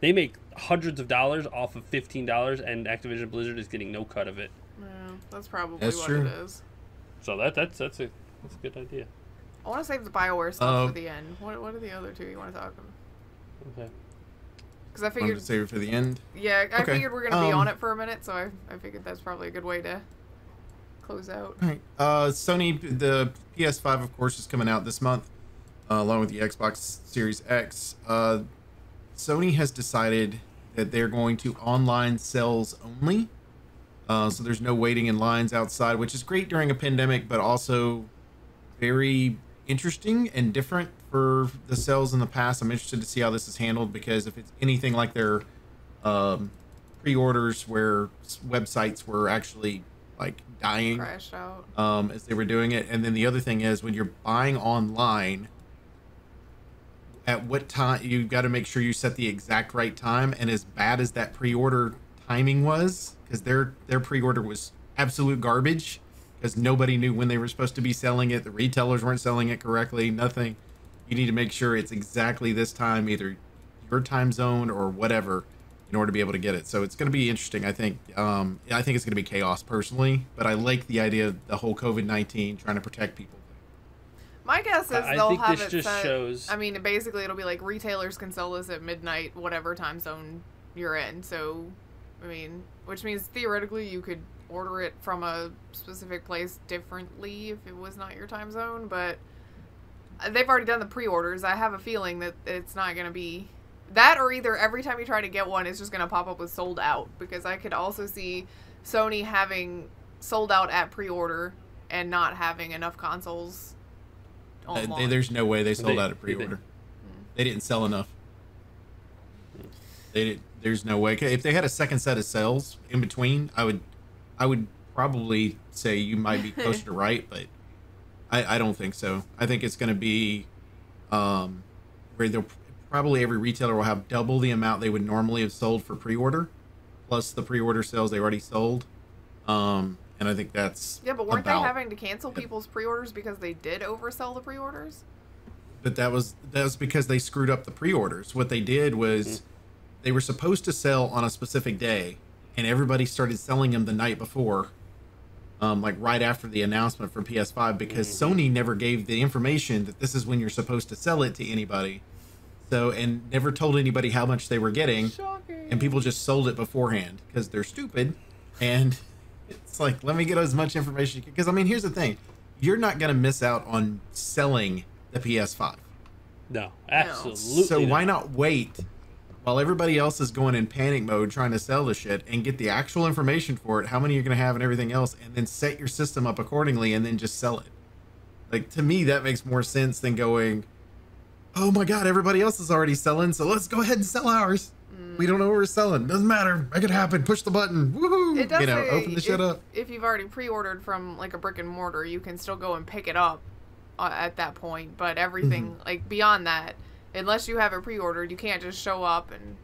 S1: they make hundreds of dollars off of $15, and Activision Blizzard is getting no cut of it.
S3: Yeah, that's probably what
S2: true.
S3: it is.
S1: So that's a good idea.
S3: I want to save the BioWare stuff for the end. What are the other 2 you want to talk about?
S1: Okay.
S3: Because I figured
S2: to save it for the end.
S3: Yeah, I figured we're gonna be on it for a minute, so I figured that's probably a good way to close out.
S2: All right. Sony, the PS5, of course, is coming out this month, along with the Xbox Series X. Sony has decided that they're going to online sales only. So there's no waiting in lines outside, which is great during a pandemic, but also very interesting and different for the sales in the past. I'm interested to see how this is handled, because if it's anything like their pre-orders where websites were actually like dying,
S3: crashed out,
S2: as they were doing it. And then the other thing is, when you're buying online, at what time you got to make sure you set the exact right time. And as bad as that pre-order timing was, because their pre-order was absolute garbage, because nobody knew when they were supposed to be selling it. The retailers weren't selling it correctly. Nothing. You need to make sure it's exactly this time, either your time zone or whatever, in order to be able to get it. So it's going to be interesting. I think it's going to be chaos personally, but I like the idea of the whole COVID-19 trying to protect people.
S3: My guess is
S1: I
S3: they'll
S1: think
S3: have
S1: this
S3: it
S1: just
S3: set.
S1: shows.
S3: I mean, basically, it'll be like retailers can sell this at midnight, whatever time zone you're in. So, I mean, which means theoretically you could order it from a specific place differently if it was not your time zone. But they've already done the pre-orders. I have a feeling that it's not going to be that, or either every time you try to get one, it's just going to pop up with sold out. Because I could also see Sony having sold out at pre-order and not having enough consoles.
S2: There's no way they sold out at pre-order. They didn't sell enough. There's no way. If they had a second set of sales in between, I would probably say you might be closer to right, but I don't think so. I think it's going to be where they'll probably every retailer will have double the amount they would normally have sold for pre-order, plus the pre-order sales they already sold. And I think that's
S3: but weren't they having to cancel people's pre-orders because they did oversell the pre-orders?
S2: But that was because they screwed up the pre-orders. What they did was they were supposed to sell on a specific day, and everybody started selling them the night before, like right after the announcement for PS5, because Sony never gave the information that this is when you're supposed to sell it to anybody. So, and never told anybody how much they were getting. Shocking. And people just sold it beforehand because they're stupid. And it's like, let me get as much information. Because, I mean, here's the thing. You're not going to miss out on selling the PS5.
S1: No, absolutely.
S2: So why not wait while everybody else is going in panic mode trying to sell the shit and get the actual information for it, how many you're going to have and everything else, and then set your system up accordingly and then just sell it. Like, to me, that makes more sense than going, oh my God, everybody else is already selling, so let's go ahead and sell ours. We don't know what we're selling. Doesn't matter. Make it happen. Push the button. Woohoo!
S3: It does say
S2: open the shit up.
S3: If you've already pre-ordered from like a brick and mortar, you can still go and pick it up at that point. But everything like beyond that, unless you have it pre-ordered, you can't just show up and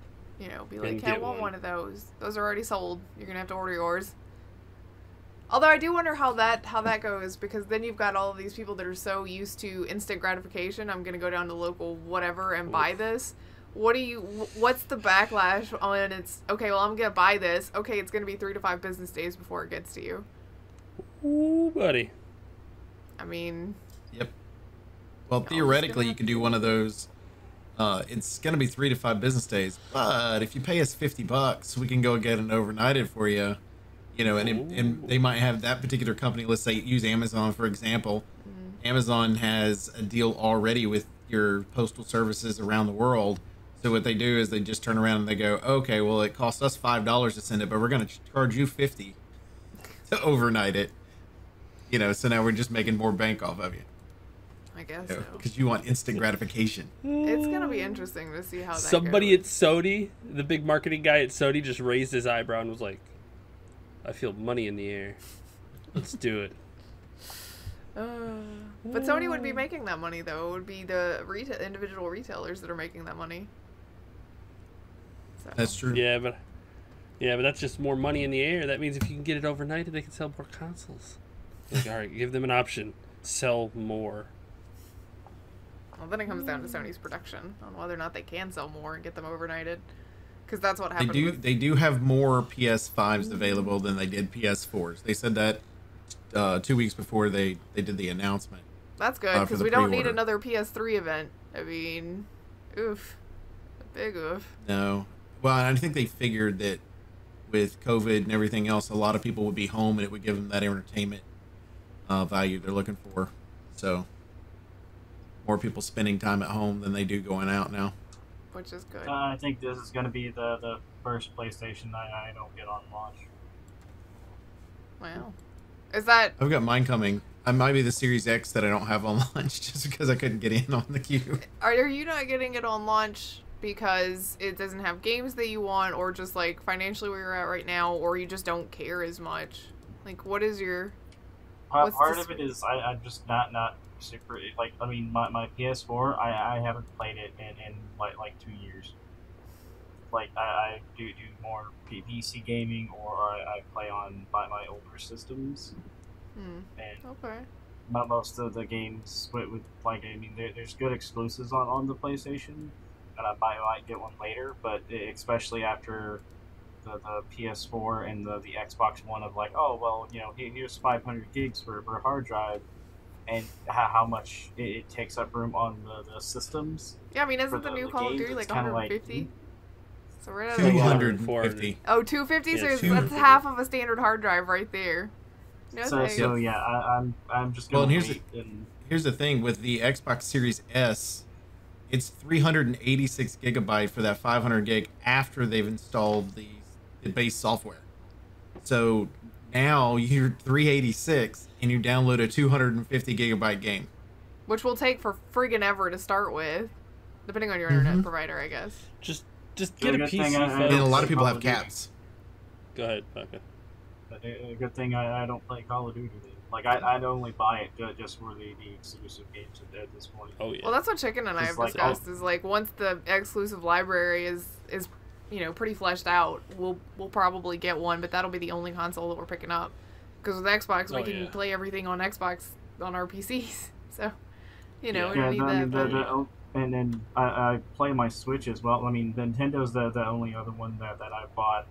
S3: be like, "Hey, I want one of those. Those are already sold. You're gonna have to order yours." Although I do wonder how that goes, because then you've got all of these people that are so used to instant gratification. I'm gonna go down to local whatever and buy this. What's the backlash on it's, okay, well, I'm going to buy this. Okay, it's going to be 3 to 5 business days before it gets to you.
S1: Ooh, buddy.
S3: I mean...
S2: Yep. Well, theoretically, you can do one of those. It's going to be 3 to 5 business days. But if you pay us $50, we can go get it overnighted for you. And they might have that particular company, let's say, use Amazon, for example. Amazon has a deal already with your postal services around the world. So what they do is they just turn around and they go, okay, well, it cost us $5 to send it, but we're going to charge you $50 to overnight it. So now we're just making more bank off of you.
S3: I guess so.
S2: Because you want instant gratification.
S3: It's going to be interesting to see how that
S1: Somebody
S3: goes.
S1: at Sony, the big marketing guy at Sony, just raised his eyebrow and was like, I feel money in the air. Let's do it.
S3: But Sony would be making that money, though. It would be the individual retailers that are making that money. So.
S2: That's true.
S1: Yeah, but that's just more money in the air. That means if you can get it overnight, they can sell more consoles. Like, all right, give them an option. Sell more.
S3: Well, then it comes down to Sony's production on whether or not they can sell more and get them overnighted. Because that's what happened.
S2: They do have more PS5s available than they did PS4s. They said that 2 weeks before they did the announcement.
S3: That's good, because we don't need another PS3 event. I mean, oof. A big oof.
S2: No. Well, I think they figured that with COVID and everything else, a lot of people would be home and it would give them that entertainment value they're looking for. So more people spending time at home than they do going out now.
S3: Which is good.
S4: I think this is going to be the first PlayStation that I don't get on launch.
S3: Wow. Is that...
S2: I've got mine coming. I might be the Series X that I don't have on launch just because I couldn't get in on the queue.
S3: Are you not getting it on launch because it doesn't have games that you want, or just like financially where you're at right now, or you just don't care as much? Like, what is your...
S4: Part of it is I'm just not super... Like, I mean, my PS4, I haven't played it in like 2 years. Like, I do more PC gaming, or I play on my older systems. And
S3: okay.
S4: Most of the games with like, I mean, there's good exclusives on the PlayStation, and I might get one later, but especially after the PS4 and the Xbox One of like, oh, well, you know, here's 500 gigs for a hard drive, and how much it takes up room on the systems.
S3: Yeah, I mean, isn't the new Call of Duty like 150?
S4: Like,
S3: so we're at
S2: 250.
S3: Oh, 250?
S1: Yeah,
S3: so that's half of a standard hard drive right there. No
S4: so yeah, I'm just gonna wait.
S2: Here's the thing with the Xbox Series S, it's 386 gigabyte for that 500 gig after they've installed the base software. So now you're 386 and you download a 250 gigabyte game,
S3: which will take for friggin' ever to start with, depending on your internet provider, I guess.
S1: Just get a PC.
S2: And a lot of people have caps.
S1: Go ahead, Baka.
S4: A good thing I don't play Call of Duty. Like, I'd only buy it just for the exclusive games at this point.
S1: Oh yeah.
S3: Well, that's what Chicken and I have discussed. Is like, once the exclusive library is you know, pretty fleshed out, we'll probably get one, but that'll be the only console that we're picking up. Because with Xbox, we can play everything on Xbox on our PCs. So, you know, we don't need that.
S4: And then I play my Switch as well. I mean, Nintendo's the only other one that I bought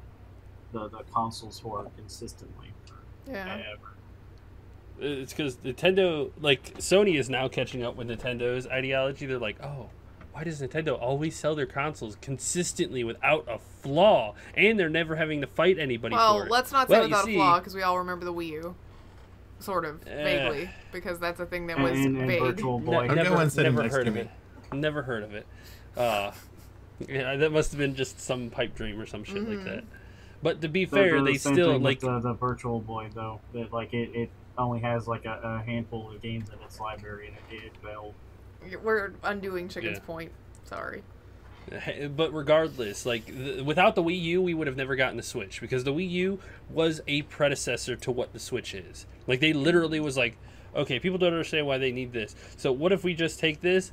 S4: the consoles for consistently.
S3: Yeah.
S1: It's because Nintendo, like, Sony is now catching up with Nintendo's ideology. They're like, oh, why does Nintendo always sell their consoles consistently without a flaw? And they're never having to fight anybody for it.
S3: Well, let's not say without a flaw, because we all remember the Wii U. Sort of, vaguely. Because that's a thing that was vague.
S4: Virtual Boy.
S1: Never heard of it. Never heard of it. Yeah, that must have been just some pipe dream or some shit like that. But to be fair, they still like
S4: the Virtual Boy though. That like it only has like a handful of games in its library, and it failed.
S3: We're undoing Chicken's point. Sorry.
S1: But regardless, like without the Wii U, we would have never gotten the Switch, because the Wii U was a predecessor to what the Switch is. Like, they literally was like, okay, people don't understand why they need this. So what if we just take this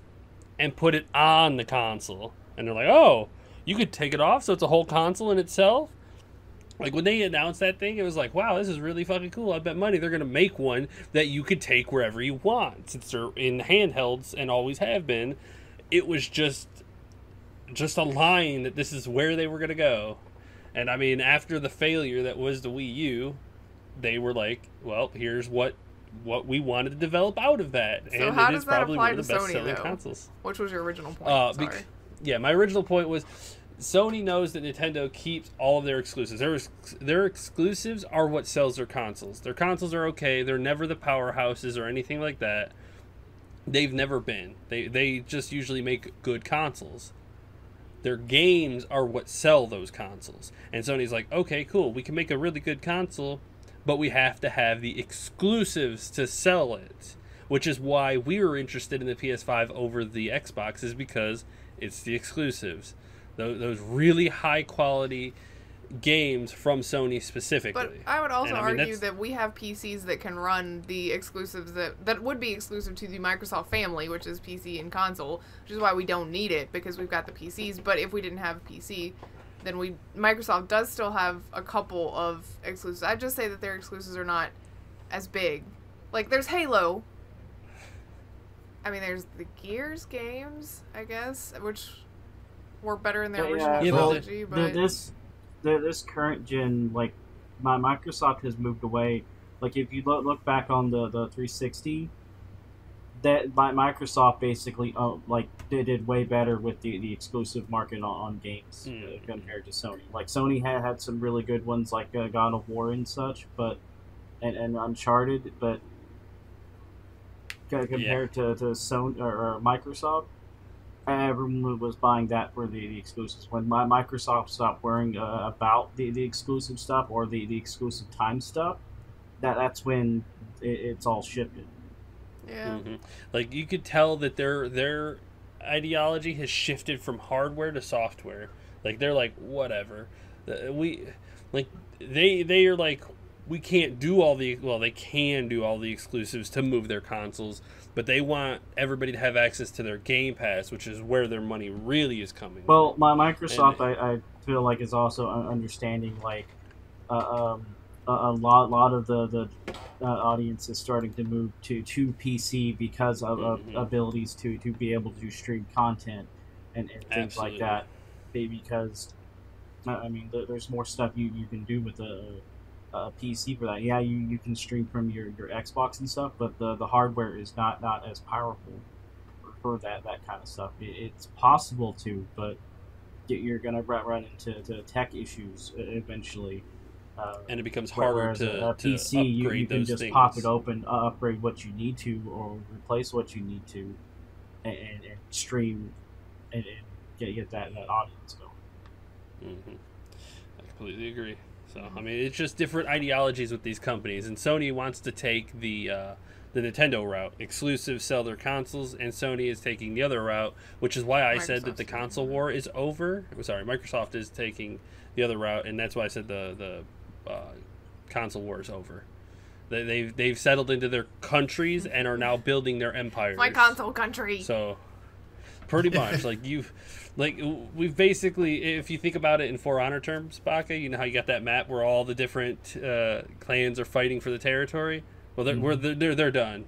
S1: and put it on the console? And they're like, oh, you could take it off, so it's a whole console in itself? Like, when they announced that thing, it was like, wow, this is really fucking cool. I bet money they're going to make one that you could take wherever you want. Since they're in handhelds and always have been, it was just a line that this is where they were going to go. And, I mean, after the failure that was the Wii U, they were like, well, here's what we wanted to develop out of that.
S3: So
S1: and
S3: how
S1: it
S3: does
S1: is
S3: that
S1: probably
S3: apply
S1: one of
S3: to
S1: the
S3: Sony,
S1: best-selling
S3: though?
S1: consoles.
S3: Which was your original point? Sorry.
S1: Yeah, my original point was Sony knows that Nintendo keeps all of their exclusives. Their exclusives are what sells their consoles. Their consoles are okay. They're never the powerhouses or anything like that. They've never been. They just usually make good consoles. Their games are what sell those consoles. And Sony's like, okay, cool. We can make a really good console, but we have to have the exclusives to sell it. Which is why we were interested in the PS5 over the Xbox, is because it's the exclusives. Those really high quality games from Sony specifically.
S3: But I would also argue that we have PCs that can run the exclusives that would be exclusive to the Microsoft family, which is PC and console, which is why we don't need it, because we've got the PCs. But if we didn't have a PC, then Microsoft does still have a couple of exclusives. I'd just say that their exclusives are not as big. Like, there's Halo. I mean, there's the Gears games, I guess, which were better in their original trilogy. But
S4: this current gen, like, Microsoft has moved away. Like, if you look back on the 360, that Microsoft basically did way better with the exclusive market on games compared to Sony. Like, Sony had some really good ones like God of War and such, and Uncharted, but compared to Sony or Microsoft. Everyone was buying that for the exclusives. When Microsoft stopped worrying about the exclusive stuff or the exclusive time stuff, that's when it's all shifted.
S3: Yeah.
S1: Like you could tell that their ideology has shifted from hardware to software. Like they're like whatever, we like they are like we can't do all the they can do all the exclusives to move their consoles, but they want everybody to have access to their Game Pass, which is where their money really is coming.
S4: Well, my Microsoft, I feel like is also understanding like a lot of the audience is starting to move to PC because of abilities to be able to stream content and things like that. Because I mean, there's more stuff you can do with a PC for that. Yeah, you can stream from your Xbox and stuff, but the hardware is not as powerful for that kind of stuff. It's possible to, but you're gonna run into tech issues eventually.
S1: And it becomes harder to
S4: PC.
S1: upgrade
S4: you can
S1: those
S4: just
S1: things.
S4: pop it open, upgrade what you need to, or replace what you need to, and stream and get that audience going.
S1: I completely agree. So I mean, it's just different ideologies with these companies, and Sony wants to take the Nintendo route, exclusive sell their consoles, and Sony is taking the other route, which is why I said that the console war is over. Sorry, Microsoft is taking the other route, and that's why I said the console war is over. They've settled into their countries and are now building their empires.
S3: My console country.
S1: So pretty much we've basically, if you think about it in For Honor terms, Baka, you know how you got that map where all the different clans are fighting for the territory. Well, they're done.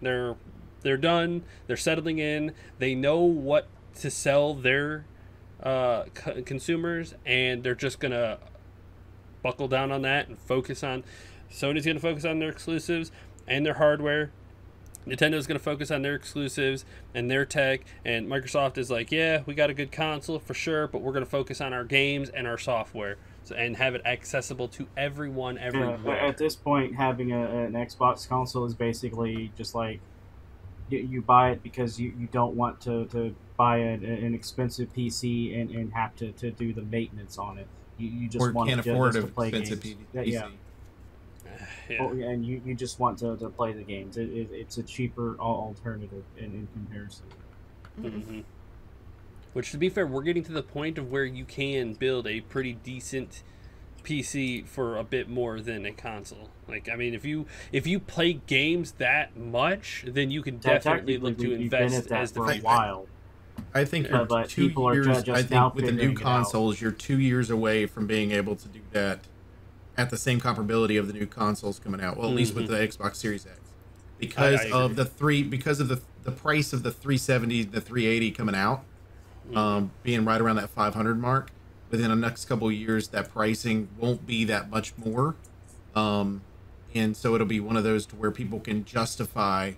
S1: They're done. They're settling in. They know what to sell their consumers, and they're just gonna buckle down on that and focus on. Sony's gonna focus on their exclusives and their hardware. Nintendo's gonna focus on their exclusives and their tech, and Microsoft is like, yeah, we got a good console for sure, but we're gonna focus on our games and our software, and have it accessible to everyone everywhere.
S4: Yeah, at this point, having an Xbox console is basically just like you buy it because you don't want to buy an expensive PC and have to do the maintenance on it. You just want
S2: can't
S4: to
S2: afford
S4: just
S2: an
S4: to play
S2: expensive
S4: games.
S2: PC.
S4: Yeah. Oh, and you just want to play the games. It's a cheaper alternative in comparison.
S1: Which, to be fair, we're getting to the point of where you can build a pretty decent PC for a bit more than a console. Like, I mean, if you play games that much, then you can definitely look to invest as the
S4: for a while.
S2: I think
S4: but
S2: 2
S4: people
S2: years.
S4: are just
S2: I
S4: now
S2: think with the new consoles, you're 2 years away from being able to do that at the same comparability of the new consoles coming out. Well, at least with the Xbox Series X, because of the price of the 370, the 380 coming out, being right around that 500 mark. Within the next couple of years, that pricing won't be that much more, and so it'll be one of those to where people can justify,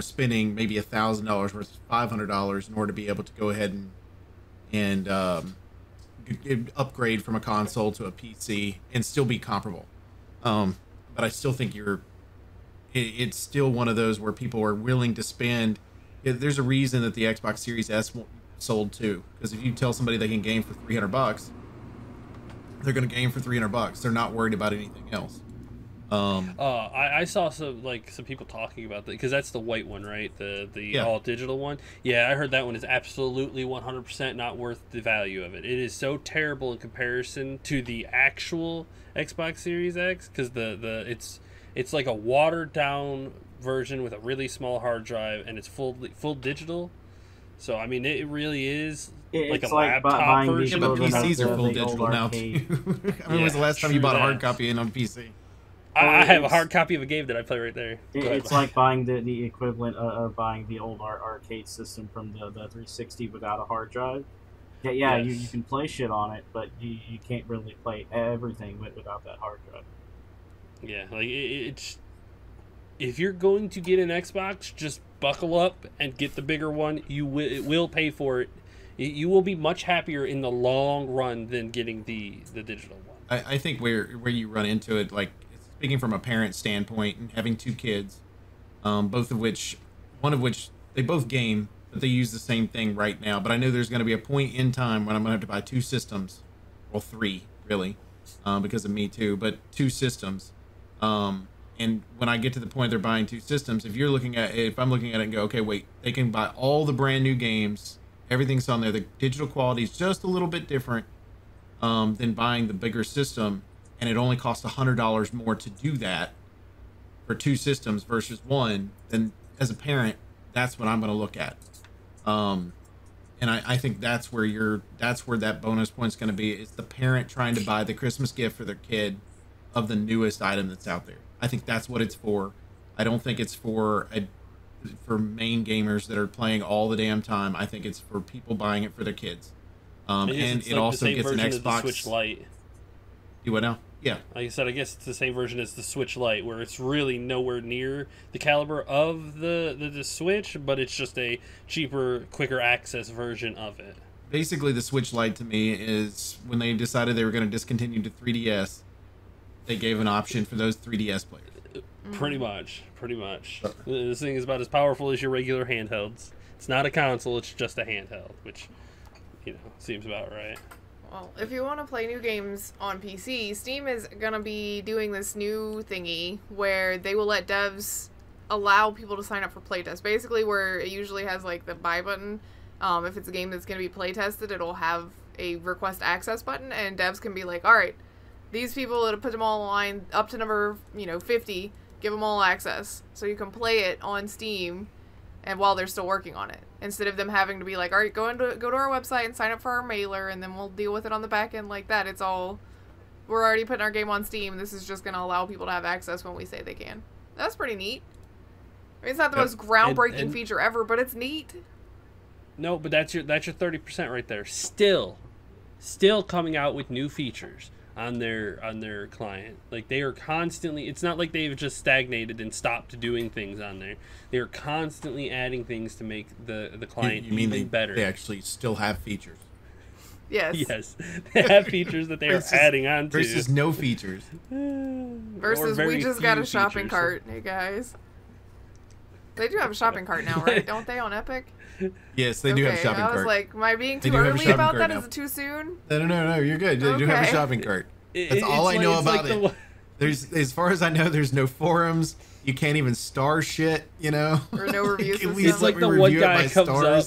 S2: spending maybe $1,000 versus $500 in order to be able to go ahead and upgrade from a console to a PC and still be comparable. But I still think it's still one of those where people are willing to spend. There's a reason that the Xbox Series S sold too, because if you tell somebody they can game for $300, they're going to game for $300. They're not worried about anything else.
S1: I saw some people talking about that, because that's the white one, right? The all digital one. Yeah, I heard that one is absolutely 100% not worth the value of it. It is so terrible in comparison to the actual Xbox Series X, because it's like a watered down version with a really small hard drive, and it's full digital. So I mean, it really is like a laptop version.
S2: Yeah, but PCs are full digital now too. When was the last time you bought a hard copy on PC?
S1: I have a hard copy of a game that I play right there.
S4: It's like buying the equivalent of buying the old arcade system from the 360 without a hard drive. Yeah, yes. You can play shit on it, but you can't really play everything without that hard drive.
S1: Yeah, like it's, if you're going to get an Xbox, just buckle up and get the bigger one. It will pay for it. You will be much happier in the long run than getting the digital one.
S2: I think where you run into it, like speaking from a parent standpoint and having 2 kids, both of which one of which they both game, but they use the same thing right now. But I know there's going to be a point in time when I'm going to have to buy 2 systems, well, 3 really, because of me too, but 2 systems. And when I get to the point they're buying 2 systems, if I'm looking at it and go, okay, wait, they can buy all the brand new games, everything's on there. The digital quality is just a little bit different than buying the bigger system, and it only costs $100 more to do that for 2 systems versus 1. Then as a parent, that's what I'm going to look at. And I think that's where that bonus point's going to be. It's the parent trying to buy the Christmas gift for their kid of the newest item that's out there. I think that's what it's for. I don't think it's for main gamers that are playing all the damn time. I think it's for people buying it for their kids. And it like also gets an Xbox
S1: Switch Lite.
S2: You what now? Yeah.
S1: Like I said, I guess it's the same version as the Switch Lite, where it's really nowhere near the caliber of the Switch, but it's just a cheaper, quicker access version of it.
S2: Basically, the Switch Lite to me is when they decided they were going to discontinue the 3DS, they gave an option for those 3DS players.
S1: Pretty much. This thing is about as powerful as your regular handhelds. It's not a console, it's just a handheld, which, seems about right.
S3: Well, if you want to play new games on PC, Steam is going to be doing this new thingy where they will let devs allow people to sign up for playtest. Basically, where it usually has, like, the buy button. If it's a game that's going to be playtested, it'll have a request access button, and devs can be like, alright, these people, it'll put them all in line up to number, 50, give them all access. So you can play it on Steam and while they're still working on it. Instead of them having to be like, all right, go to our website and sign up for our mailer, and then we'll deal with it on the back end like that. It's all, we're already putting our game on Steam. This is just going to allow people to have access when we say they can. That's pretty neat. I mean, it's not the most groundbreaking feature ever, but it's neat.
S1: No, but that's your 30% right there. Still coming out with new features on their client. Like, they are constantly, it's not like they've just stagnated and stopped doing things on there. They're constantly adding things to make the client even better.
S2: They actually still have features.
S3: Yes.
S1: They have features that they are adding on to.
S2: Versus no features.
S3: Versus we just got a shopping cart, hey guys. They do have a shopping cart now, right? Don't they, on Epic?
S2: Yes, they do have a shopping cart.
S3: I was like, am I being too early about that? Is it too soon?
S2: No, you're good. They do have a shopping cart. That's all I know about it. There's, as far as I know, there's no forums. You can't even star shit,
S3: Or no reviews.
S1: It's like the one guy comes up.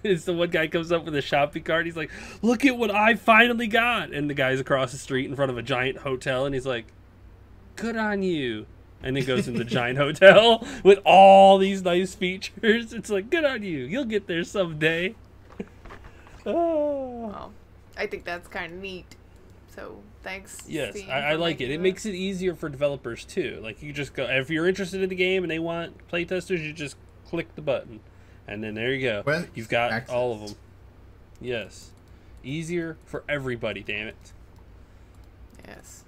S1: It's the one guy comes up with a shopping cart. He's like, look at what I finally got. And the guy's across the street in front of a giant hotel. And he's like, good on you. And then goes in the giant hotel with all these nice features. It's like, good on you. You'll get there someday. Oh.
S3: Well, I think that's kind of neat. So, thanks.
S1: Yes, I like it. It makes it easier for developers, too. Like, you just go, if you're interested in the game and they want playtesters, you just click the button. And then there you go.
S2: Well,
S1: you've got all of them. Yes. Easier for everybody, damn it.
S3: Yes.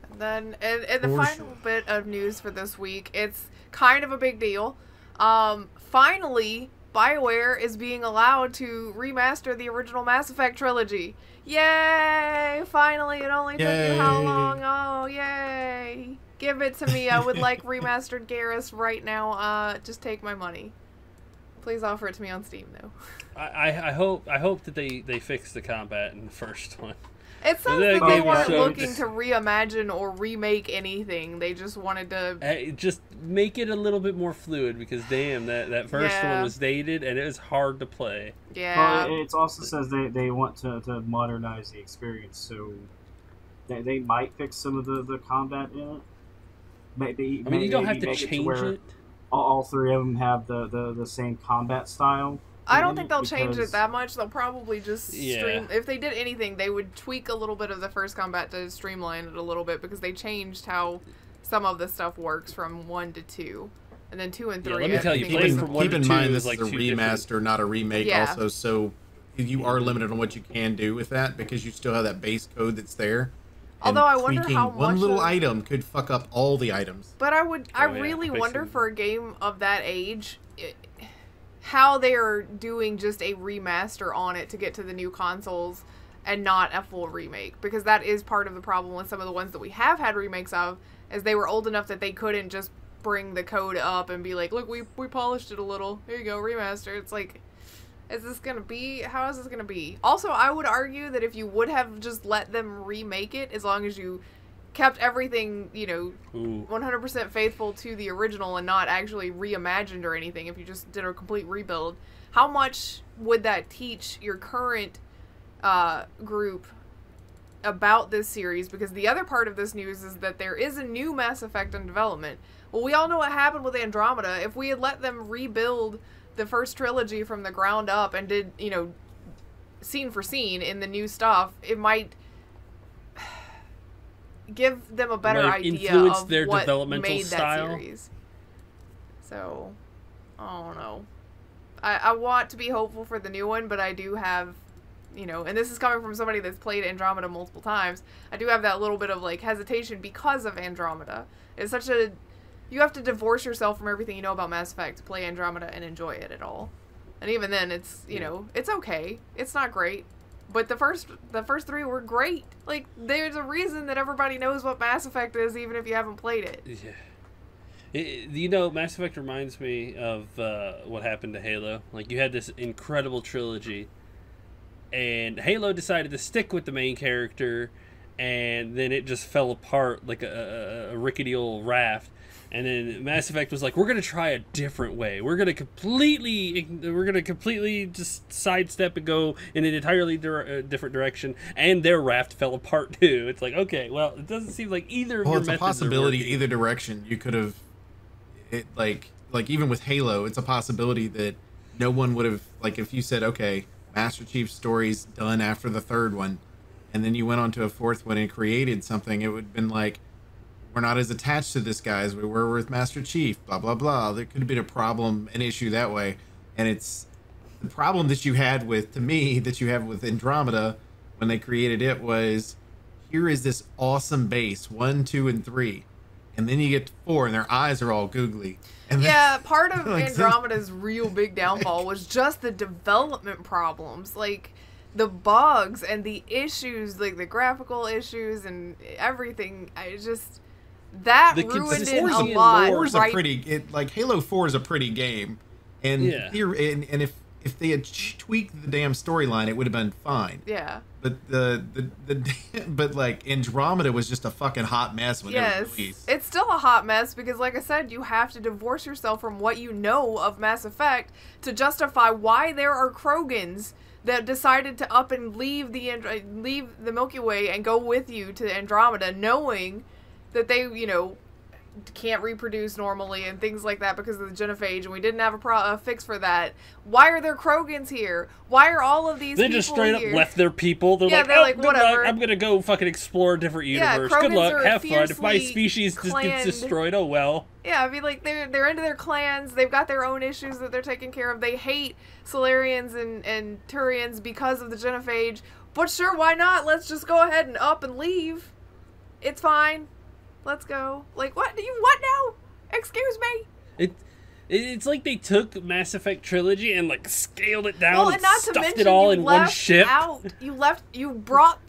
S3: And then, and the final bit of news for this week, it's kind of a big deal. Finally, BioWare is being allowed to remaster the original Mass Effect trilogy. Yay! Finally, it only took you how long? Oh, yay! Give it to me. I would like remastered Garrus right now. Just take my money. Please offer it to me on Steam, though.
S1: I hope that they fix the combat in the first one.
S3: It sounds like they weren't looking to reimagine or remake anything. They just wanted to
S1: just make it a little bit more fluid, because damn, that first one was dated and it was hard to play.
S3: Yeah.
S4: Well, it also says they want to modernize the experience, so they might fix some of the combat in it. Maybe
S1: you don't have to change it.
S4: All 3 of them have the same combat style.
S3: I don't think they'll change it that much. They'll probably just stream. If they did anything, they would tweak a little bit of the first combat to streamline it a little bit, because they changed how some of the stuff works from 1 to 2, and then 2 and 3.
S1: Let me tell you,
S2: keep in mind this is a remaster, not a remake. Also, so you are limited on what you can do with that, because you still have that base code that's there.
S3: Although I wonder how much
S2: one little item could fuck up all the items.
S3: But I really wonder for a game of that age, how they are doing just a remaster on it to get to the new consoles and not a full remake, because that is part of the problem with some of the ones that we have had remakes of, is they were old enough that they couldn't just bring the code up and be like, look, we polished it a little. Here you go, remaster. It's like, is this gonna be? How is this gonna be? Also, I would argue that if you would have just let them remake it, as long as you kept everything, you know, 100% faithful to the original and not actually reimagined or anything, if you just did a complete rebuild, how much would that teach your current group about this series? Because the other part of this news is that there is a new Mass Effect in development. Well, we all know what happened with Andromeda. If we had let them rebuild the first trilogy from the ground up and did, you know, scene for scene in the new stuff, it might give them a better idea of
S1: their
S3: what
S1: developmental
S3: made
S1: style.
S3: that series. So, I don't know. I want to be hopeful for the new one, but I do have, you know, and this is coming from somebody that's played Andromeda multiple times, I do have that little bit of, like, hesitation because of Andromeda. It's such a... You have to divorce yourself from everything you know about Mass Effect to play Andromeda and enjoy it at all. And even then, it's, you know, it's okay. It's not great. But the first three were great. Like, there's a reason that everybody knows what Mass Effect is, even if you haven't played it.
S1: Yeah. You know, Mass Effect reminds me of what happened to Halo. Like, you had this incredible trilogy, and Halo decided to stick with the main character, and then it just fell apart like a rickety old raft. And then Mass Effect was like, we're gonna try a different way. We're gonna completely just sidestep and go in an entirely different direction. And their raft fell apart too. It's like, okay, well, it doesn't seem like either of your methods
S2: it's a possibility
S1: are working.
S2: either direction. You could have, it like even with Halo, it's a possibility that no one would have, like, if you said, okay, Master Chief's story's done after the third one, and then you went on to a fourth one and created something, it would have been like, we're not as attached to this guy as we were with Master Chief, blah, blah, blah. There could have been a problem, an issue that way. And it's the problem that you had with, to me, that you have with Andromeda when they created it was, here is this awesome base, 1, 2, and 3. And then you get to 4 and their eyes are all googly. And
S3: yeah, part of Andromeda's real big downfall was just the development problems. Like, the bugs and the issues, like the graphical issues and everything. I just... That ruined it a lot.
S2: Like Halo 4 is a pretty game, and
S1: yeah.
S2: and if they had tweaked the damn storyline, it would have been fine.
S3: Yeah.
S2: But but like Andromeda was just a fucking hot mess when it was released.
S3: It's still a hot mess because, like I said, you have to divorce yourself from what you know of Mass Effect to justify why there are Krogans that decided to up and leave the Milky Way and go with you to Andromeda, knowing that they, you know, can't reproduce normally and things like that because of the genophage, and we didn't have a fix for that. Why are there Krogans here? Why are all of these people
S1: just straight
S3: here?
S1: up left their people. They're like, good
S3: whatever.
S1: luck. I'm going to go fucking explore a different universe.
S3: Yeah,
S1: good luck.
S3: are
S1: Have fun. If my species just
S3: clanned.
S1: gets destroyed, oh well.
S3: Yeah, I mean, like, they're into their clans. They've got their own issues that they're taking care of. They hate Solarians and Turians because of the genophage. But sure, why not? Let's just go ahead and up and leave. It's fine. Let's go. Like, what now? Excuse me?
S1: It's like they took Mass Effect Trilogy and, like, scaled it down and
S3: not
S1: stuffed it all in one ship.
S3: You brought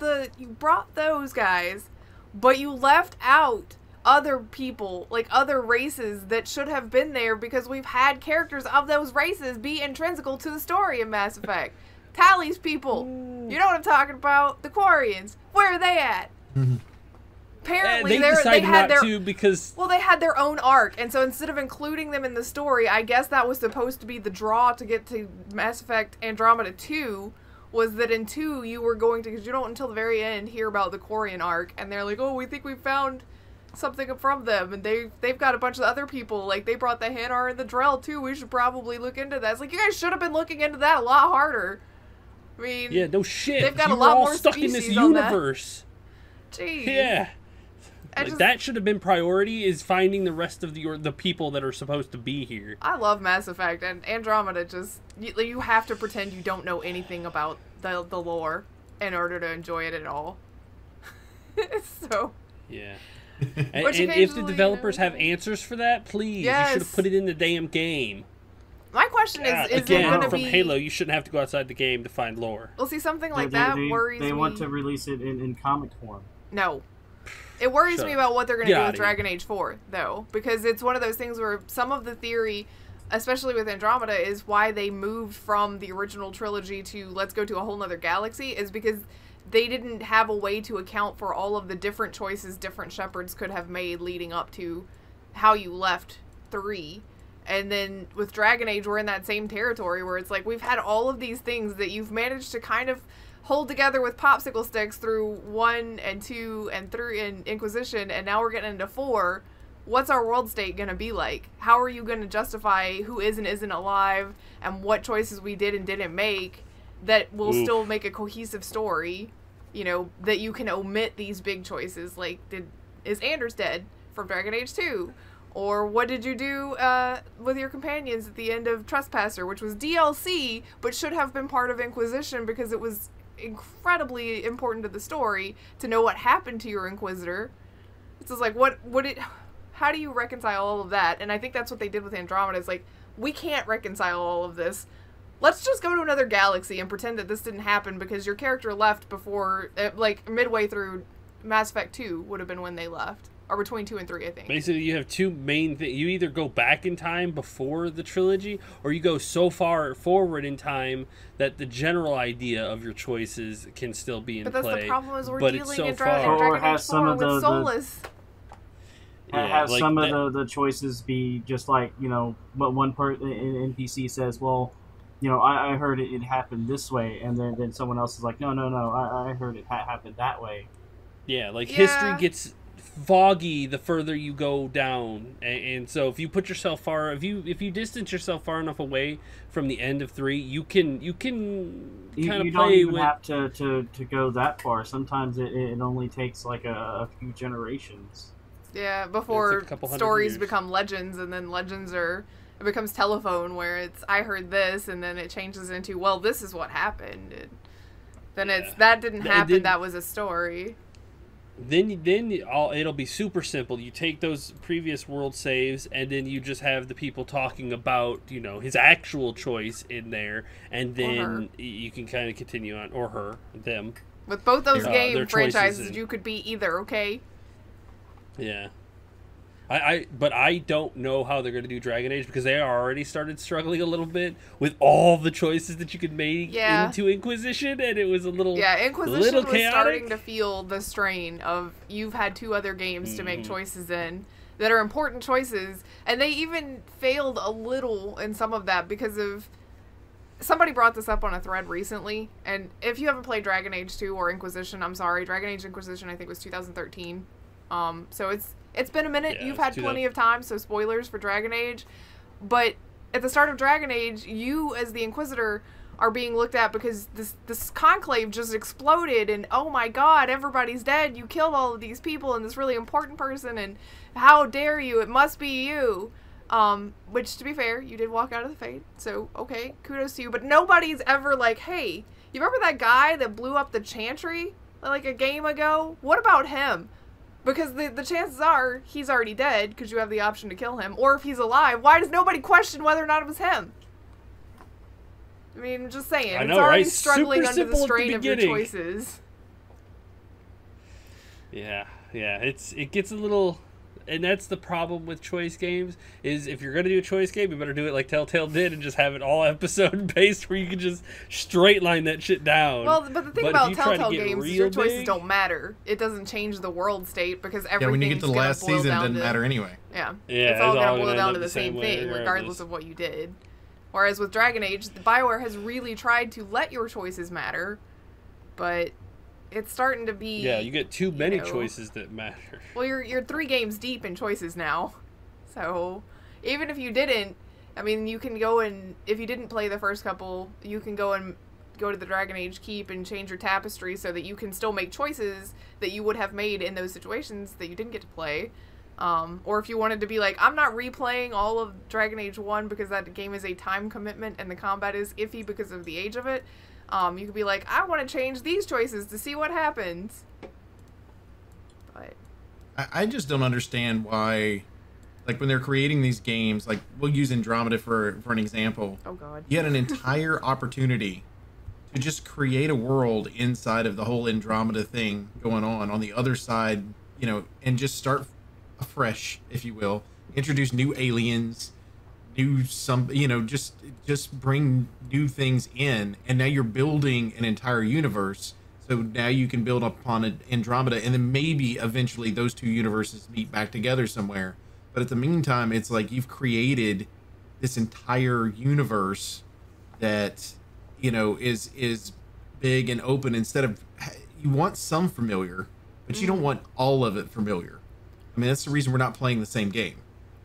S3: those guys, but you left out other people, like other races that should have been there because we've had characters of those races be intrinsical to the story of Mass Effect. Tally's people. You know what I'm talking about? The Quarians. Where are they at? Apparently, they had their own arc, and so instead of including them in the story, I guess that was supposed to be the draw to get to Mass Effect Andromeda 2, was that in 2 you were going to, because you don't until the very end hear about the Quarian arc, and they're like, oh, we think we found something from them, and they've got a bunch of other people, like they brought the Hanar and the Drell too, we should probably look into that. It's like, you guys should have been looking into that a lot harder. I mean,
S1: yeah, no shit.
S3: They've got a lot more
S1: stuck in this universe.
S3: Jeez.
S1: Yeah. That should have been priority, is finding the rest of the people that are supposed to be here.
S3: I love Mass Effect, and Andromeda just... You have to pretend you don't know anything about the lore in order to enjoy it at all. So...
S1: Yeah. And if the developers have answers for that, please, you should have put it in the damn game.
S3: My question is
S1: again,
S3: it going to be...
S1: from Halo, you shouldn't have to go outside the game to find lore.
S3: Well, see, something like that worries me.
S4: They want to release it in comic form.
S3: No. It worries me about what they're going to do with Dragon
S1: here.
S3: Age 4, though, because it's one of those things where some of the theory, especially with Andromeda, is why they moved from the original trilogy to let's go to a whole nother galaxy, is because they didn't have a way to account for all of the different choices different shepherds could have made leading up to how you left 3. And then with Dragon Age, we're in that same territory where it's like we've had all of these things that you've managed to kind of hold together with popsicle sticks through 1 and 2 and 3 in Inquisition, and now we're getting into 4. What's our world state going to be like? How are you going to justify who is and isn't alive and what choices we did and didn't make that will still make a cohesive story, you know, that you can omit these big choices like is Anders dead from Dragon Age 2? Or what did you do with your companions at the end of Trespasser, which was DLC, but should have been part of Inquisition because it was incredibly important to the story to know what happened to your Inquisitor. It's just like, how do you reconcile all of that? And I think that's what they did with Andromeda. It's like, we can't reconcile all of this. Let's just go to another galaxy and pretend that this didn't happen because your character left before, like, midway through Mass Effect 2 would have been when they left. Or between 2 and 3, I think.
S1: Basically, you have two main things. You either go back in time before the trilogy, or you go so far forward in time that the general idea of your choices can still be in play.
S3: But that's the problem, is we're
S1: but
S3: dealing
S1: it's so
S3: in
S1: far.
S3: Dragon Age 4 with Solus.
S4: Have like some of the choices be just like, you know, but one NPC says, well, you know, I heard it happened this way, and then someone else is like, no, I heard it happened that way.
S1: Yeah, like history gets foggy the further you go down, and so if you put yourself if you distance yourself far enough away from the end of 3, you can kind of play with.
S4: You don't even have to go that far. Sometimes it only takes like a few generations.
S3: Yeah, before stories become legends, and then legends it becomes telephone, where it's I heard this, and then it changes into, well, this is what happened. And then it's that didn't happen. That was a story.
S1: Then it'll be super simple. You take those previous world saves, and then you just have the people talking about, you know, his actual choice in there, and then you can kind of continue on, or her, them.
S3: With both those game franchises, you could be either, okay?
S1: Yeah. But I don't know how they're going to do Dragon Age, because they already started struggling a little bit with all the choices that you could make into Inquisition, and it was a little
S3: Inquisition was
S1: chaotic.
S3: Starting to feel the strain of you've had 2 other games to make choices in that are important choices, and they even failed a little in some of that because of somebody brought this up on a thread recently, and if you haven't played Dragon Age 2 or Inquisition, I'm sorry, Dragon Age Inquisition I think was 2013, so it's been a minute. You've had plenty of time, so spoilers for Dragon Age. But at the start of Dragon Age, you as the Inquisitor are being looked at because this conclave just exploded, and oh my god, everybody's dead. You killed all of these people and this really important person, and how dare you? It must be you. Which, to be fair, you did walk out of the Fate, so okay, kudos to you. But nobody's ever like, hey, you remember that guy that blew up the Chantry like a game ago? What about him? Because the chances are he's already dead because you have the option to kill him. Or if he's alive, why does nobody question whether or not it was him? I mean, I'm just saying. It's already struggling under the strain of your choices.
S1: Yeah. It gets a little... And that's the problem with choice games, is if you're going to do a choice game, you better do it like Telltale did and just have it all episode-based where you can just straight line that shit down.
S3: Well, but the thing about Telltale games is your choices don't matter. It doesn't change the world state because everything's
S2: when you get to the last season, it doesn't matter anyway.
S3: Yeah, it's all going to boil down to the same thing, regardless of what you did. Whereas with Dragon Age, BioWare has really tried to let your choices matter, but... it's starting to be... yeah,
S1: you get too many choices that matter.
S3: Well, you're 3 games deep in choices now. So, even if you didn't, I mean, you can go and... if you didn't play the first couple, you can go to the Dragon Age Keep and change your tapestry so that you can still make choices that you would have made in those situations that you didn't get to play. Or if you wanted to be like, I'm not replaying all of Dragon Age 1 because that game is a time commitment and the combat is iffy because of the age of it. You could be like, I want to change these choices to see what happens. But
S2: I just don't understand why, like, when they're creating these games, like, we'll use Andromeda for an example.
S3: Oh, God.
S2: You had an entire opportunity to just create a world inside of the whole Andromeda thing going on the other side you know, and just start afresh, if you will. Introduce new aliens, just bring new things in, and now you're building an entire universe. So now you can build upon an Andromeda, and then maybe eventually those two universes meet back together somewhere. But at the meantime, it's like you've created this entire universe that, you know, is big and open. Instead of, you want some familiar, but you don't want all of it familiar. I mean, that's the reason we're not playing the same game.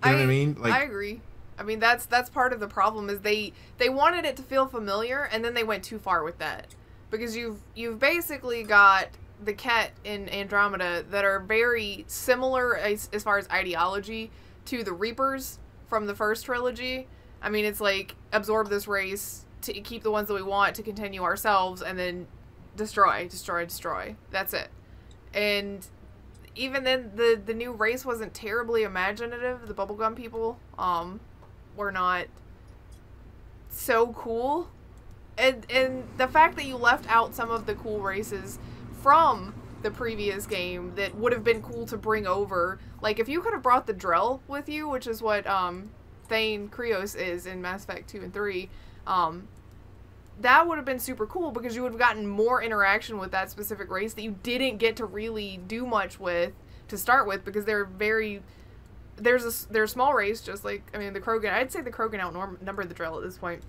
S2: You know what I mean? Like,
S3: I agree. I mean, that's part of the problem is they wanted it to feel familiar, and then they went too far with that. Because you've basically got the Ket in Andromeda that are very similar as far as ideology to the Reapers from the first trilogy. I mean, it's like, absorb this race to keep the ones that we want to continue ourselves, and then destroy. That's it. And even then, the new race wasn't terribly imaginative. The bubblegum people were not so cool. And the fact that you left out some of the cool races from the previous game that would have been cool to bring over. Like, if you could have brought the Drell with you, which is what Thane Krios is in Mass Effect 2 and 3, that would have been super cool because you would have gotten more interaction with that specific race that you didn't get to really do much with to start with, because they're a small race, just like, I mean, the Krogan. I'd say the Krogan outnumber the Drell at this point.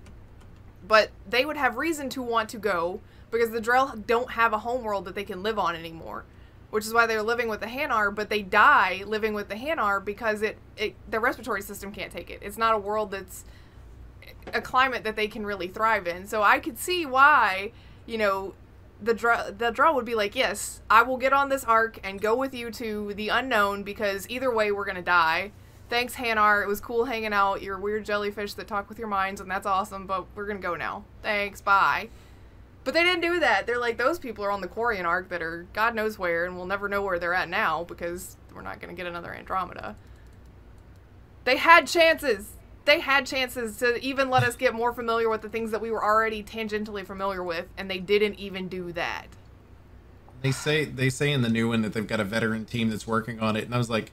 S3: But they would have reason to want to go because the Drell don't have a homeworld that they can live on anymore, which is why they're living with the Hanar, but they die living with the Hanar because their respiratory system can't take it. It's not a world that's a climate that they can really thrive in. So I could see why, you know, the Drell would be like, yes, I will get on this arc and go with you to the unknown because either way we're going to die. Thanks, Hanar. It was cool hanging out. You're weird jellyfish that talk with your minds, and that's awesome, but we're gonna go now. Thanks, bye. But they didn't do that. They're like, those people are on the Quarian arc that are God knows where, and we'll never know where they're at now, because we're not gonna get another Andromeda. They had chances! They had chances to even let us get more familiar with the things that we were already tangentially familiar with, and they didn't even do that.
S2: They say in the new one that they've got a veteran team that's working on it, and I was like,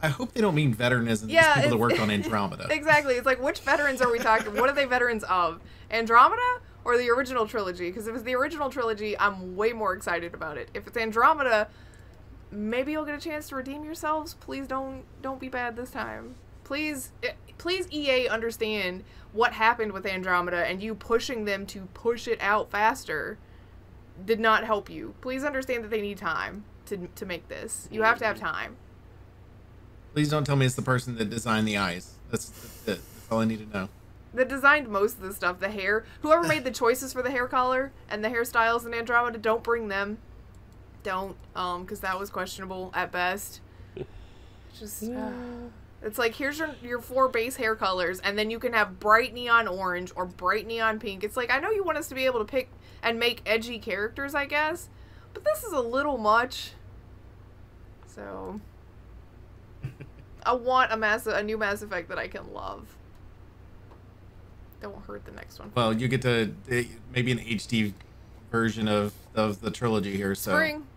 S2: I hope they don't mean veteran as in these people that worked on Andromeda.
S3: Exactly. It's like, which veterans are we talking? What are they veterans of? Andromeda or the original trilogy? Because if it's the original trilogy, I'm way more excited about it. If it's Andromeda, maybe you'll get a chance to redeem yourselves. Please don't be bad this time. Please EA understand what happened with Andromeda, and you pushing them to push it out faster did not help you. Please understand that they need time to make this. You have to have time.
S2: Please don't tell me it's the person that designed the eyes. That's it. That's all I need to know.
S3: That designed most of the stuff. The hair. Whoever made the choices for the hair color and the hairstyles in Andromeda, don't bring them. Don't. Because that was questionable at best. Just, it's like, here's your 4 base hair colors, and then you can have bright neon orange or bright neon pink. It's like, I know you want us to be able to pick and make edgy characters, I guess, but this is a little much. So... I want a new Mass Effect that I can love. Don't hurt the next one.
S2: Well, you get to maybe an HD version of the trilogy here. So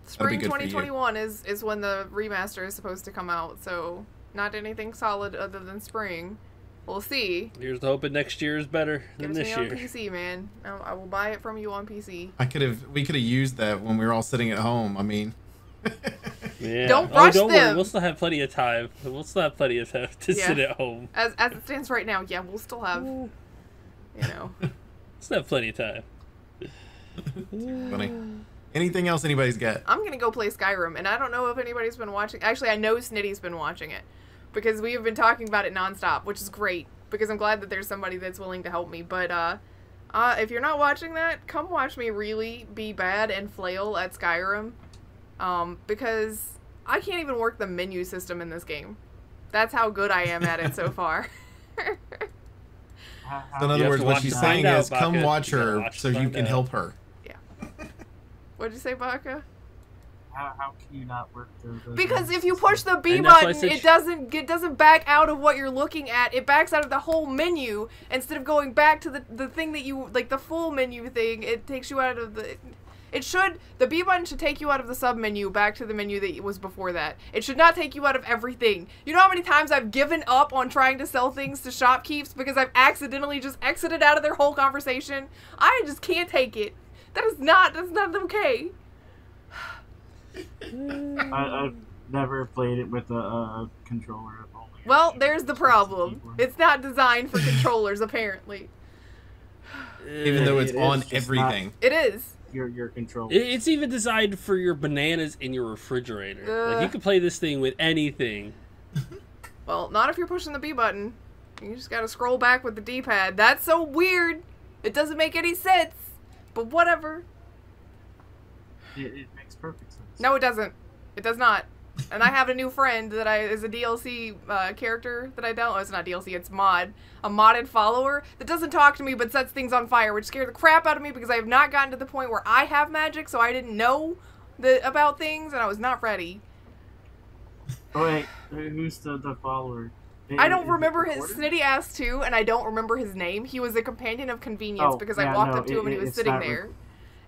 S3: Spring 2021 is when the remaster is supposed to come out. So not anything solid other than spring. We'll see.
S1: Here's the hoping next year is better than this year.
S3: Get it to me on PC, man. I will buy it from you on PC.
S2: We could have used that when we were all sitting at home. I mean.
S1: Yeah.
S3: Don't rush them.
S1: Worry. We'll still have plenty of time. We'll still have plenty of time to sit at home.
S3: As it stands right now, yeah, we'll still have, you know.
S1: Still have plenty of time.
S2: Funny. Anything else anybody's got?
S3: I'm going to go play Skyrim, and I don't know if anybody's been watching. Actually, I know Snitty's been watching it, because we have been talking about it nonstop, which is great, because I'm glad that there's somebody that's willing to help me. But if you're not watching that, come watch me really be bad and flail at Skyrim. Because I can't even work the menu system in this game. That's how good I am at it so far.
S2: So in other words, what she's saying is, come watch her so you can help her.
S3: Yeah. What'd you say, Baka?
S4: How can you not work those?
S3: Because if you push the B button, it doesn't back out of what you're looking at. It backs out of the whole menu instead of going back to the thing that you like, the full menu thing. It takes you out of the. The B button should take you out of the sub menu back to the menu that was before that. It should not take you out of everything. You know how many times I've given up on trying to sell things to shopkeepers because I've accidentally just exited out of their whole conversation? I just can't take it. That's not okay.
S4: I've never played it with a controller.
S3: Well, there's the problem. It's not designed for controllers, apparently.
S2: Even though it's on everything.
S3: It is.
S4: Your controller.
S1: It's even designed for your bananas in your refrigerator. Like, you can play this thing with anything.
S3: Well, not if you're pushing the B button. You just gotta scroll back with the D-pad. That's so weird. It doesn't make any sense. But whatever.
S4: It makes perfect sense.
S3: No, it doesn't. It does not. And I have a new friend that is a DLC character that I don't. Oh, it's not DLC, it's mod. A modded follower that doesn't talk to me but sets things on fire, which scared the crap out of me because I have not gotten to the point where I have magic, so I didn't know about things, and I was not ready.
S4: Oh, wait, who's the follower?
S3: I don't remember his Snitty ass too, and I don't remember his name. He was a companion of convenience because I walked up to him and he was sitting there.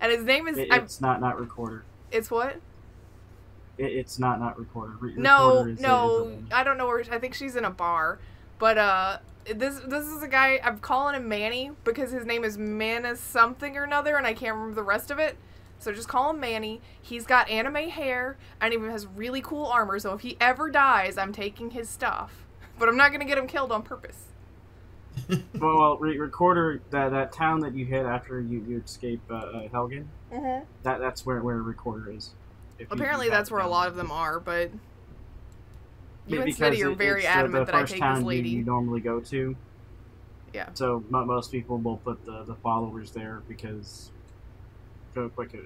S3: And his name is...
S4: It's not recorder.
S3: It's what?
S4: It's not recorder.
S3: No, I don't know where... I think she's in a bar. But, this is a guy... I'm calling him Manny because his name is Manus something or another, and I can't remember the rest of it. So just call him Manny. He's got anime hair, and he has really cool armor, so if he ever dies, I'm taking his stuff. But I'm not going to get him killed on purpose.
S4: well, recorder, that town that you hit after you escape Helgen, that's where recorder is.
S3: Apparently that's where a lot of them are, but you and Smitty are very adamant that I take this lady.
S4: You normally go to.
S3: Yeah.
S4: So most people will put the followers there because go quicker.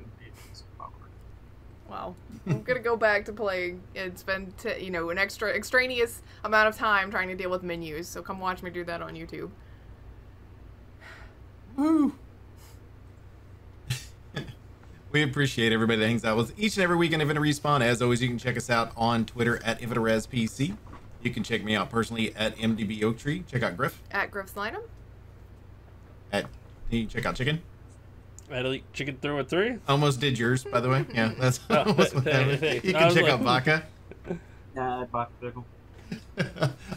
S3: Wow. I'm gonna go back to playing and spend an extraneous amount of time trying to deal with menus. So come watch me do that on YouTube.
S2: Woo! We appreciate everybody that hangs out with us each and every week on Infinite Respawn. As always, you can check us out on Twitter at InfiniteResPC. You can check me out personally at MDB Oaktree. Check out Grif.
S3: At Grif Slynum.
S2: You check out Chicken.
S1: At Elite Chicken through a 3.
S2: Almost did yours, by the way. Yeah, that's almost what happened. You can check out Baka.
S4: Yeah, Baka Pickle.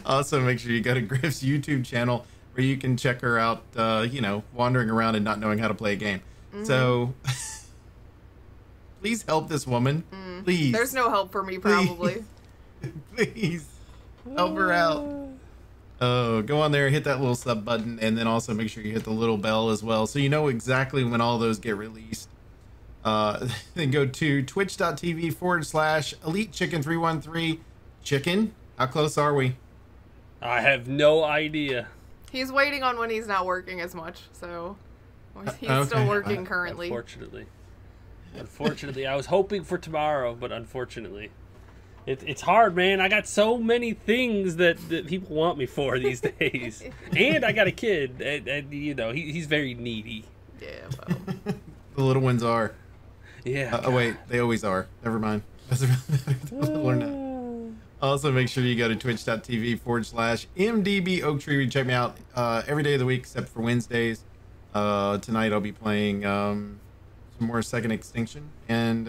S2: Also, make sure you go to Grif's YouTube channel where you can check her out, wandering around and not knowing how to play a game. So, please help this woman. Please.
S3: There's no help for me, probably.
S2: Please. Help her out. Oh, go on there, hit that little sub button, and then also make sure you hit the little bell as well so you know exactly when all those get released. Then go to twitch.tv/EliteChicken313. Chicken, how close are we?
S1: I have no idea.
S3: He's waiting on when he's not working as much, so he's still working currently.
S1: Unfortunately, I was hoping for tomorrow, but unfortunately. It's hard, man. I got so many things that people want me for these days. And I got a kid, and he's very needy.
S3: Yeah, well.
S2: The little ones are.
S1: Yeah.
S2: Oh, wait. They always are. Never mind. Learn that. Also, make sure you go to twitch.tv/MDB Oaktree. You check me out every day of the week except for Wednesdays. Tonight I'll be playing some more Second Extinction. And,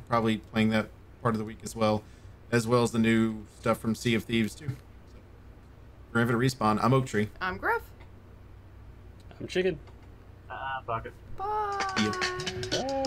S2: probably playing that part of the week as well as the new stuff from Sea of Thieves too. For Infinite Respawn, I'm Oaktree.
S3: I'm Grif.
S1: I'm Chicken.
S4: Pocket.
S3: Bye.
S2: See ya.
S1: Bye.